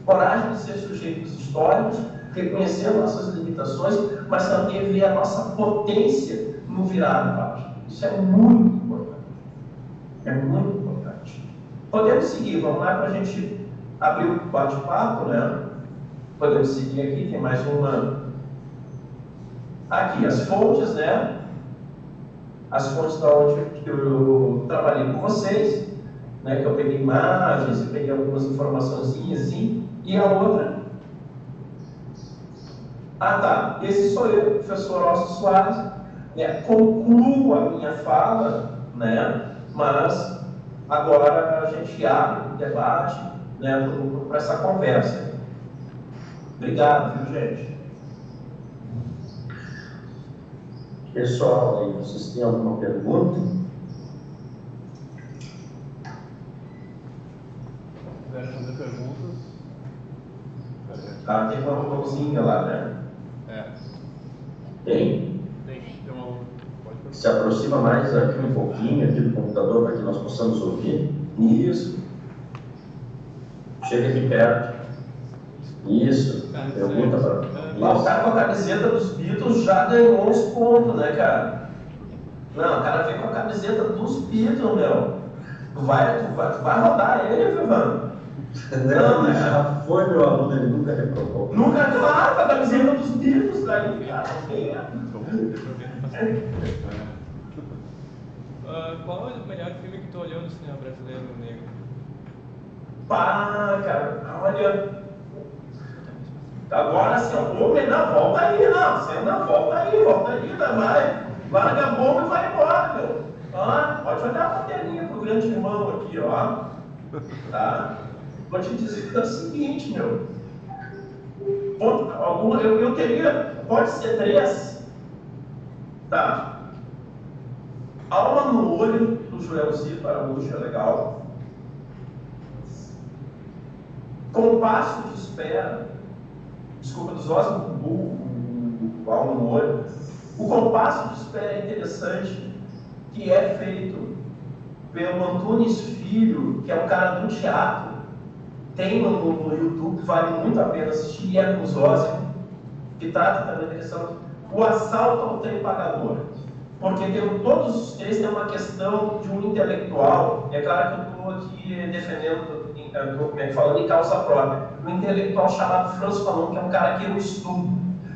Coragem de ser sujeitos históricos, reconhecendo nossas limitações, mas também ver a nossa potência no virar a página. Isso é muito importante. É muito importante. Podemos seguir, vamos lá para a gente abrir o bate-papo, né? Podemos seguir aqui, tem mais uma. Aqui, as fontes, né? As fontes da onde eu trabalhei com vocês, né? Que eu peguei imagens, eu peguei algumas informaçõezinhas assim. E a outra? Ah, tá. Esse sou eu, professor Osso Soares. Né? Concluo a minha fala, né? Mas agora a gente abre o debate, né, para essa conversa. Obrigado, viu, gente? Pessoal, aí, vocês têm alguma pergunta? Se quiserem fazer perguntas. Tá, tem uma mãozinha lá, né? Tem? Tem uma. Pode perguntar. Se aproxima mais aqui um pouquinho aqui do computador para que nós possamos ouvir. Isso. Chega aqui perto. Isso. Pergunta para O cara com a camiseta dos Beatles já ganhou uns pontos, né, cara? Não, o cara vem com a camiseta dos Beatles, meu. Tu vai rodar ele, viu, mano? Não, né? Já foi meu aluno, ele nunca reprovou. Nunca, claro, com a camiseta dos Beatles, daí, cara, não tem. Qual é o melhor filme que tu olhou no cinema brasileiro negro? Pá, cara, olha. Agora sim, ô, não, volta aí, não. Você não, volta aí, vai. Larga a bomba e vai embora, meu. Ó, pode olhar a telinha pro grande irmão aqui, ó. Tá? Vou te dizer o seguinte, meu. Eu teria, pode ser 3. Tá. Alma no Olho, do Joelzito Araújo, é legal. Compasso de Espera, desculpa, dos Osmos do Alma no Olho. O Compasso de Espera é interessante, que é feito pelo Antunes Filho, que é um cara do teatro. Tem no YouTube, vale muito a pena assistir, e é com os Osmos, que trata também da questão do assalto ao trem pagador. Porque todos os três têm uma questão de um intelectual. É claro que eu estou aqui defendendo, falando em causa própria, um intelectual chamado Franz Fanon, que é um cara que eu estudo.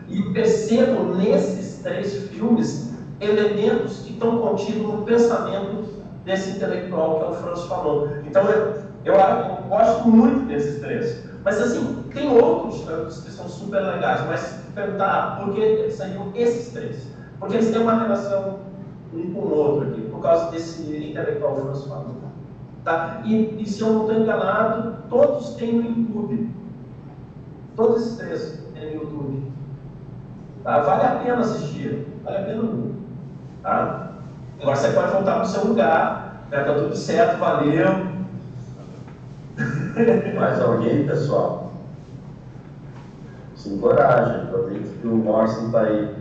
E percebo nesses 3 filmes elementos que estão contidos no pensamento desse intelectual, que é o Franz Fanon. Então eu gosto muito desses 3. Mas assim, tem outros que são super legais, mas perguntar por que saíram esses 3? Porque eles têm uma relação um com o outro aqui, por causa desse intelectual Franz Fanon. Tá? E se eu não estou enganado, todos têm no YouTube. Todos esses 3 têm no YouTube. Tá? Vale a pena assistir. Vale a pena muito. Tá? Agora você pode voltar para o seu lugar Tá tudo certo, valeu. Mais alguém, pessoal? Se encoraja, aproveita que o Morrison tá aí.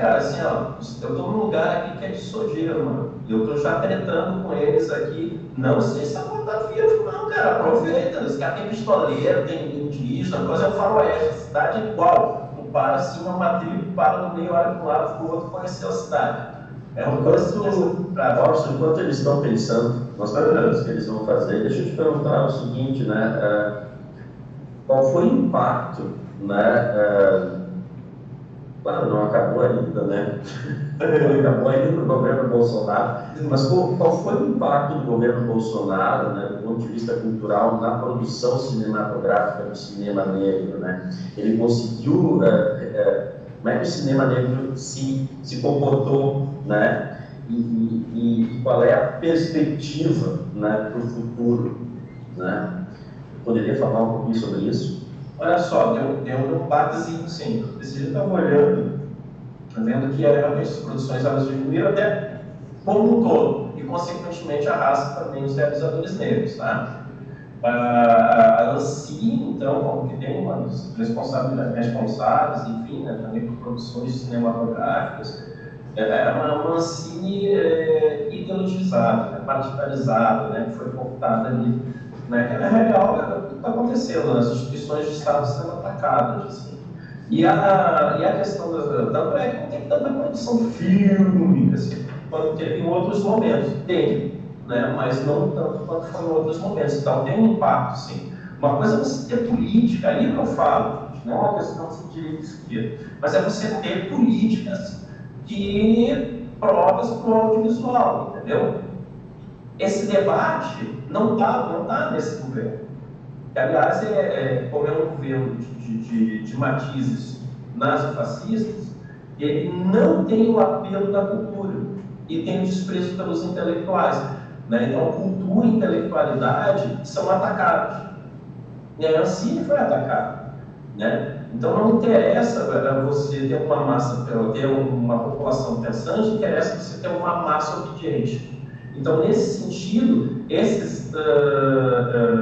Cara, assim, ó, eu tô num lugar aqui que é de sojeira, mano. E eu tô já tretando com eles aqui. Não sei se a porta tá vivo, não, cara. Aproveita. Os caras têm pistoleiro, tem indígena, coisa é o faroeste. A cidade é igual. Tu para assim, uma tribo, para no meio, olha para um lado, pro outro, conheceu a cidade. É uma coisa Morrison, enquanto eles estão pensando nas coisas que eles vão fazer, deixa eu te perguntar o seguinte, né? Qual foi o impacto, né? Claro, não acabou ainda, né? Não acabou ainda no governo Bolsonaro, mas qual foi o impacto do governo Bolsonaro, né, do ponto de vista cultural, na produção cinematográfica do cinema negro, né? Ele conseguiu, como é que o cinema negro se comportou, né? E qual é a perspectiva, né, para o futuro, né? Poderia falar um pouquinho sobre isso? Olha só, deu um impactozinho, sim. Esse dia eu estava olhando, vendo que realmente as produções elas diminuíram até como um todo, e consequentemente arrasta também os realizadores negros, tá? A Ancine, então, como que tem uma das responsáveis, enfim, né, também por produções cinematográficas, é uma Ancine ideologizada, né, partidarizada, né, que foi cortada ali. Né, que na real é o que está acontecendo, as instituições de Estado sendo atacadas. Assim. E a questão tanto é que não tem tanta produção fílmica assim, quanto teve em outros momentos. Tem, né, mas não tanto quanto foi em outros momentos. Então tem um impacto, sim. Uma coisa é você ter política, aí que eu falo, gente, não é uma questão de direita e esquerda, mas é você ter políticas que próprias para o audiovisual, entendeu? Esse debate não tá nesse governo. Aliás, como é um governo de matizes nazifascistas, ele não tem o apelo da cultura e tem o desprezo pelos intelectuais. Né? Então, a cultura e a intelectualidade são atacados. E a Ancine foi atacada. Né? Então, não interessa você ter uma massa, ter uma população pensante, interessa você ter uma massa obediente. Então, nesse sentido, esses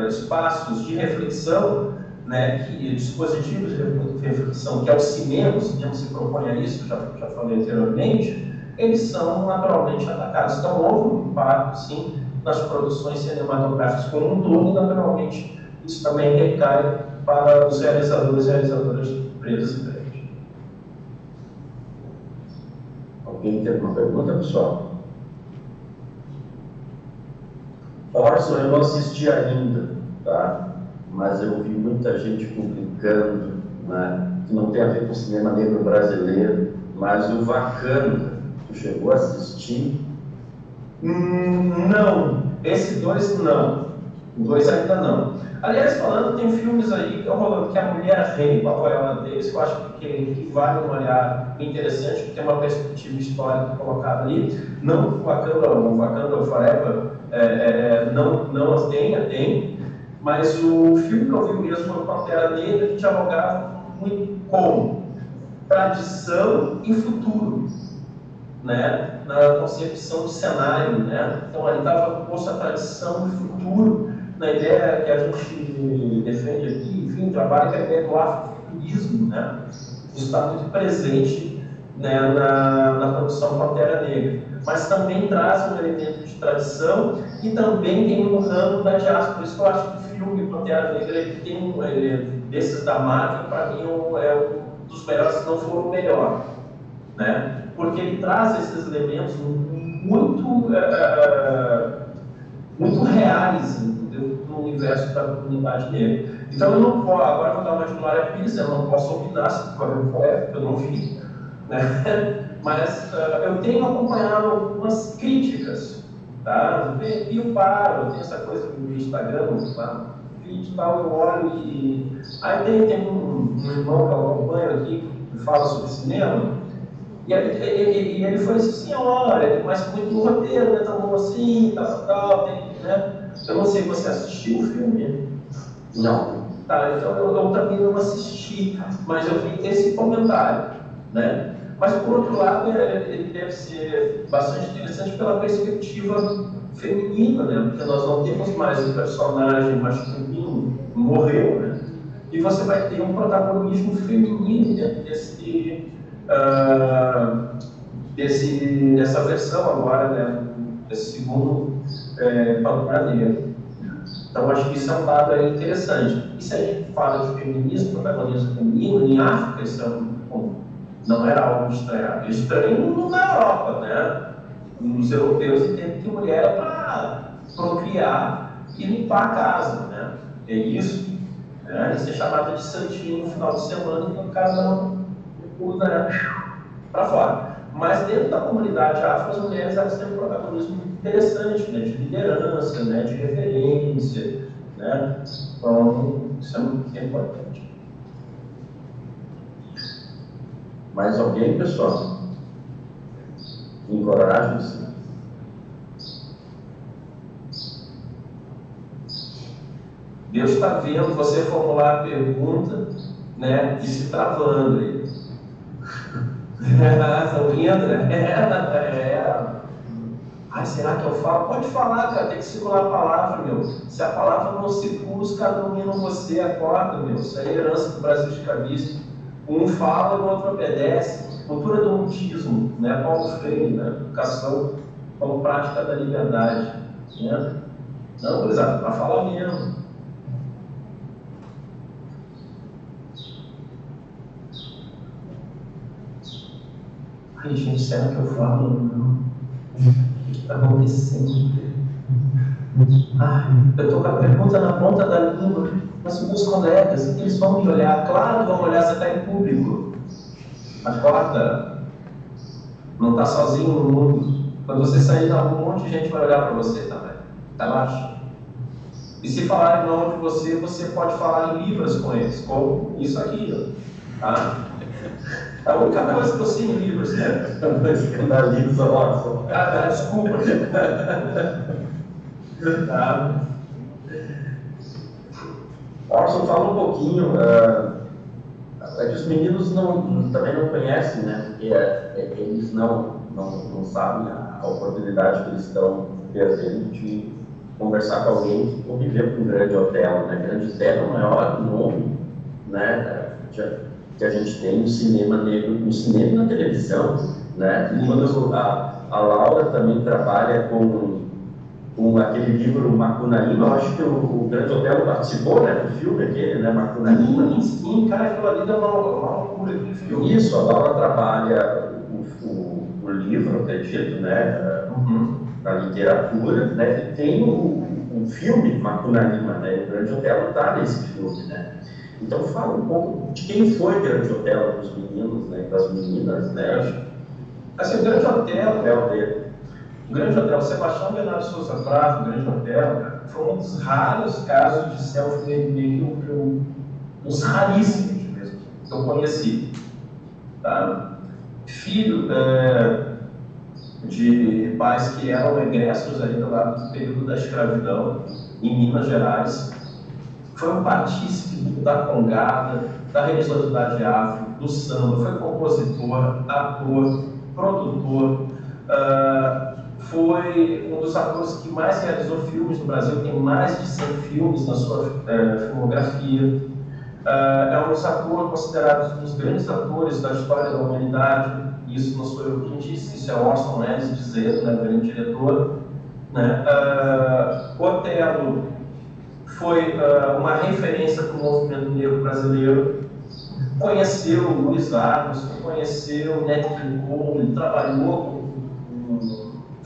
espaços de reflexão, né, dispositivos de reflexão, que é o cinema se propõe a isso, já falei anteriormente, eles são naturalmente atacados. Então, houve um impacto, sim, nas produções cinematográficas como um todo, e naturalmente isso também recai para os realizadores e realizadoras pretos e pretos. Alguém tem alguma pergunta, pessoal? Orson eu não assisti ainda, tá? Mas eu vi muita gente publicando, né, que não tem a ver com o cinema negro brasileiro, mas o Wakanda, tu chegou a assistir? Não, esse 2 não, o 2 ainda não. Aliás, falando, tem filmes aí que estão rolando, que a Mulher Rei, com a Viola Davis, que eu acho que vale uma olhada interessante, que tem uma perspectiva histórica colocada ali. Não o Wakanda Forever, não as tem, mas o filme que eu vi mesmo foi o Pantera Negra, que dialogava muito com tradição e futuro, né? Na concepção de cenário, né? Então ali estava posto a tradição e futuro, na ideia que a gente defende aqui, enfim, trabalha com a ideia do afrofuturismo, né? Isso está muito presente, né, na produção Pantera Negra. Mas também traz um elemento de tradição e também tem um ramo da diáspora. Por isso que eu acho que o filme Pantera Negra ele tem desses da Marvel, para mim, é um dos melhores, se não for o melhor. Né? Porque ele traz esses elementos muito reais, entendeu? No universo da comunidade negra. Então eu não posso, agora vou dar uma de Glória Pires, eu não posso opinar se foi, porque eu não vi, né? Mas eu tenho acompanhado algumas críticas, tá? Eu paro, eu tenho essa coisa no Instagram, tá? Vídeo e tal, eu olho e... Aí tem um irmão que eu acompanho aqui, que fala sobre cinema, e ele foi assim, olha, mas muito no roteiro, né? Tão bom assim, tal, né? Eu não sei, você assistiu o filme? Não. Tá, então eu também não assisti, mas eu vi esse comentário, né? Mas, por outro lado, ele deve ser bastante interessante pela perspectiva feminina, né? Porque nós não temos mais o personagem masculino, morreu, né? E você vai ter um protagonismo feminino dentro dessa versão agora, né? Desse segundo Pantera Negra. Então, acho que isso é um dado aí interessante. E se a gente fala de feminismo, protagonismo feminino, em África, isso não era algo estranho. Estranho na Europa, né? Os europeus entendem que mulher é para procriar e limpar a casa, né? É isso. Né? Isso é chamado de santinho no final de semana, então o cara não usa, né? Para fora. Mas dentro da comunidade afro, as mulheres elas têm um protagonismo interessante, né? De liderança, né? De referência, né? Então, isso é muito importante. Mais alguém, pessoal? Encorajem-se. Deus está vendo você formular a pergunta, né? E se travando aí. Estão rindo, né? Ai, será que eu falo? Pode falar, cara, tem que circular a palavra, meu. Se a palavra não circula, os caras dominam você, acorda, meu. Isso aí é herança do Brasil de cabeça. Um fala e o outro obedece. Cultura do mutismo, né? Paulo Freire, né? Educação como prática da liberdade. Né? Não, exato, para falar mesmo. Ai, gente, será que eu falo? Não. O que está acontecendo? Ai, eu estou com a pergunta na ponta da língua, mas meus colegas, eles vão me olhar. Claro que vão olhar, você está em público. Acorda. Não está sozinho no mundo. Quando você sair na rua, um monte de gente vai olhar para você também. Relaxa. E se falarem mal de você, você pode falar em libras com eles, como isso aqui, ó. Tá? A única coisa que eu sei em livros, né? Escandaliza, nossa. Desculpa. Tá. Orson, fala um pouquinho. Os meninos também não conhecem, né? Porque eles não sabem a oportunidade que eles estão perdendo de conversar com alguém que conviveu com o Grande Otelo, né? Grande Otelo é o maior nome, né? Que a gente tem no cinema negro, no cinema e na televisão, né? E quando a Laura também trabalha com aquele livro Macunaíma, eu acho que o Grande Otelo participou, né, do filme aquele, né, Macunaíma. Sim, cara, aquilo ali dá uma loucura aquele filme. Isso, a Laura trabalha o livro, acredito, né, na literatura, né, e tem o filme Macunaíma, né, o Grande Otelo está nesse filme, né. Então fala um pouco de quem foi o Grande Otelo para os meninos, né, para as meninas, né. Assim, o Grande Otelo dele. O Grande Otelo, Sebastião Bernardo Souza Prado, o Grande Otelo, foi um dos raros casos de self-made negro, uns raríssimos mesmo, que eu conheci. Tá? Filho de pais que eram egressos ainda lá do período da escravidão, em Minas Gerais. Foi um partícipe da congada, da religiosidade afro, do samba, foi compositor, ator, produtor, foi um dos atores que mais realizou filmes no Brasil, tem mais de 100 filmes na sua filmografia. É um dos atores considerados um dos grandes atores da história da humanidade. Isso não sou eu quem disse, isso é Orson Welles dizendo, né, grande diretor. Né? Otelo foi uma referência para o movimento negro brasileiro. Conheceu o Luiz Armstrong, conheceu o Nat King Cole, trabalhou com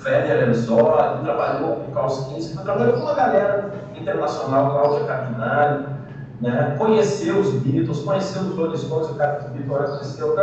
Werner Herzog, trabalhou com Carl Kinski, trabalhou com uma galera internacional, Cláudia Cardinale, né? Conheceu os Beatles, conheceu os Rolling Stones, o cara que conheceu.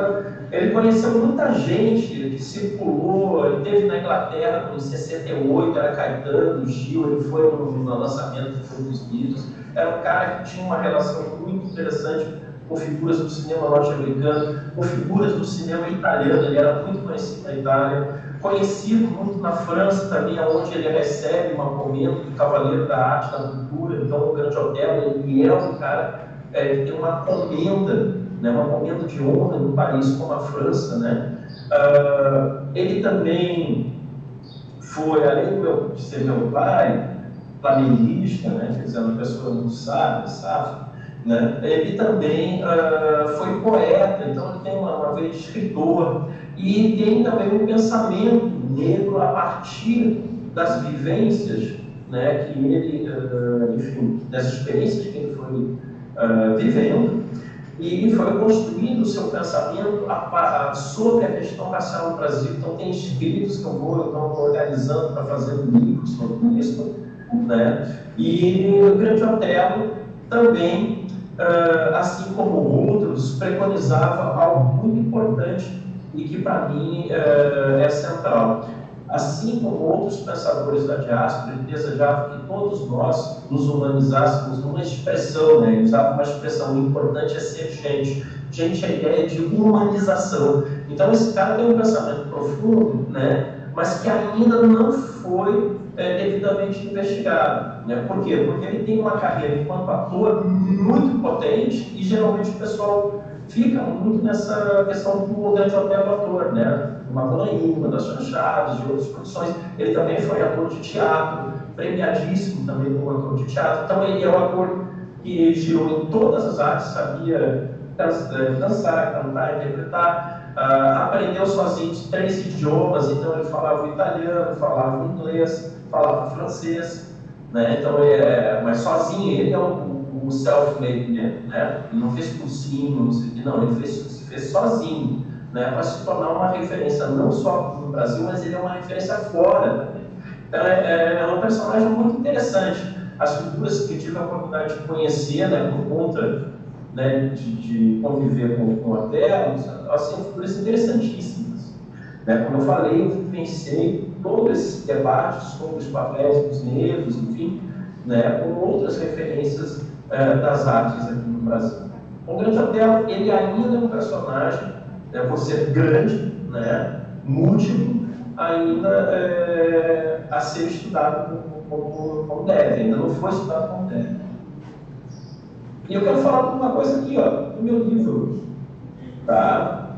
Ele conheceu muita gente que circulou, ele esteve na Inglaterra em 68, era Caetano, Gil, ele foi no lançamento dos Beatles. Era um cara que tinha uma relação muito interessante com figuras do cinema norte-americano, com figuras do cinema italiano. Ele era muito conhecido na Itália, conhecido muito na França também, onde ele recebe uma comenda do Cavaleiro da Arte, da Cultura. Então, o Grande Otelo, ele é um cara que tem uma comenda, né, uma comenda de honra num país como a França, né? Ele também foi, além de ser meu pai, planilhista, né, quer dizer, uma pessoa muito sábia, né, ele também foi poeta, então ele tem uma veia de escritor, e tem também um pensamento negro a partir das vivências, né, que ele, enfim, das experiências que ele foi vivendo, e foi construindo o seu pensamento sobre a questão racial no Brasil. Então, tem escritos que eu vou organizando para fazer um livro sobre isso, né? E o Grande Otelo também, assim como outros, preconizava algo muito importante e que, para mim, é central. Assim como outros pensadores da diáspora, ele desejava que todos nós nos humanizássemos numa expressão, né? Ele usava uma expressão: o importante é ser gente. Gente é a ideia de humanização. Então, esse cara tem um pensamento profundo, né? Mas que ainda não foi devidamente investigado, né? Por quê? Porque ele tem uma carreira enquanto ator muito potente e geralmente o pessoal fica muito nessa questão do Grande Otelo ator, né? Uma Macunaíma, das Chanchadas, de outras produções. Ele também foi ator de teatro, premiadíssimo também como ator de teatro. Então ele é um ator que girou em todas as artes, sabia dançar, cantar, interpretar, aprendeu sozinho 3 idiomas, então ele falava o italiano, falava o inglês, falava o francês, né? Então, mas sozinho, ele é o self-made, né? Ele não fez cursinho, não, ele se fez sozinho, né? Para se tornar uma referência não só no Brasil, mas ele é uma referência fora também. Então, é um personagem muito interessante. As figuras que eu tive a oportunidade de conhecer, né, por conta, né, de conviver com o Otelo, assim, figuras interessantíssimas, né? Como eu falei, eu vivenciei todo esse debate sobre os papéis dos negros, enfim, né, com outras referências das artes aqui no Brasil. O Grande Otelo, ele ainda é um personagem, né, por ser grande, né, múltiplo, ainda a ser estudado como deve, ainda não foi estudado como deve. E eu quero falar uma coisa aqui, ó, do meu livro, tá?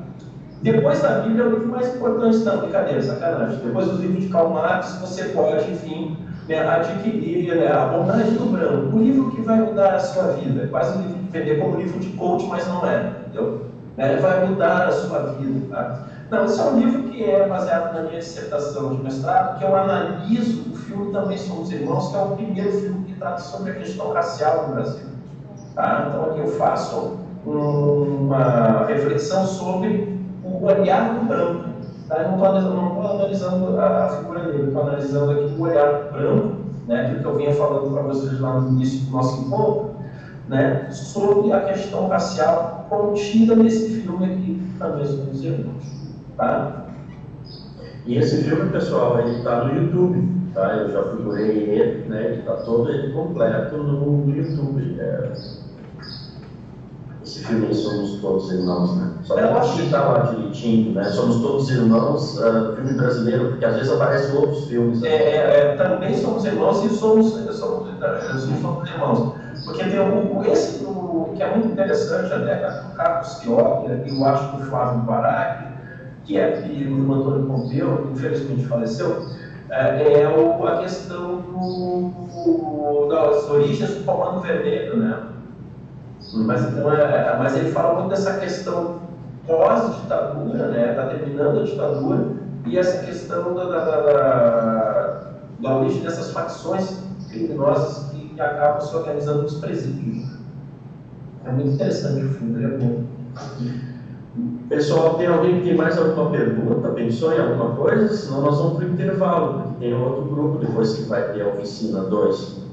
Depois da Bíblia, é o livro mais importante, não, brincadeira, sacanagem. Depois dos livros de Karl Marx, você pode, enfim, né, adquirir, né, A Bondade do Branco, o livro que vai mudar a sua vida. É quase um livro de vender como livro de coach, mas não é, entendeu? Ele vai mudar a sua vida, tá? Não, esse é um livro que é baseado na minha dissertação de mestrado, que eu analiso o filme Também Somos Irmãos, que é o primeiro filme que trata sobre a questão racial no Brasil. Tá? Então, aqui eu faço uma reflexão sobre o olhar do branco. Tá? Eu não estou analisando a figura dele, estou analisando aqui o olhar do branco, né? Aquilo que eu vinha falando para vocês lá no início do nosso encontro, né? Sobre a questão racial contida nesse filme aqui, Também Somos Irmãos. Tá? E esse filme, pessoal, ele está no YouTube, tá? Eu já procurei ele, né? Ele está todo ele completo no YouTube. Esse filme Somos Todos Irmãos, né? Só para citar lá direitinho, né? Somos Todos Irmãos, filme brasileiro, porque às vezes aparecem outros filmes. Também Somos Irmãos e somos irmãos. Porque tem esse que é muito interessante, até o Carlos Schioli, e eu acho que o Flávio Baracchi, que é filho do Antônio Pompeu, que infelizmente faleceu, a questão das origens do Comando Vermelho, né? Mas ele fala muito dessa questão pós-ditadura, né? Está terminando a ditadura, e essa questão da origem dessas facções criminosas que acabam se organizando nos presídios. É muito interessante o filme, ele é bom. Pessoal, tem alguém que tem mais alguma pergunta? Pensou em alguma coisa? Senão nós vamos para o intervalo, porque tem outro grupo depois que vai ter a oficina 2.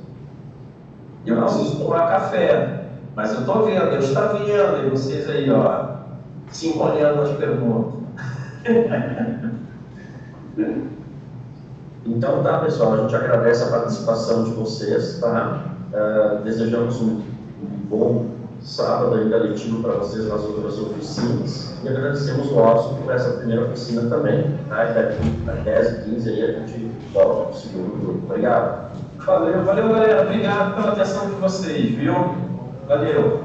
Eu preciso tomar café, mas eu estou vendo, Deus está vendo, e vocês aí, ó, se encolhendo nas perguntas. Então tá, pessoal, a gente agradece a participação de vocês, tá? Desejamos um bom sábado ainda letivo para vocês nas outras oficinas e agradecemos o Watson por essa primeira oficina também, tá? E daqui a 10 e 15 aí a gente volta para o segundo grupo. Obrigado. Valeu, galera. Obrigado pela atenção de vocês, viu? Valeu.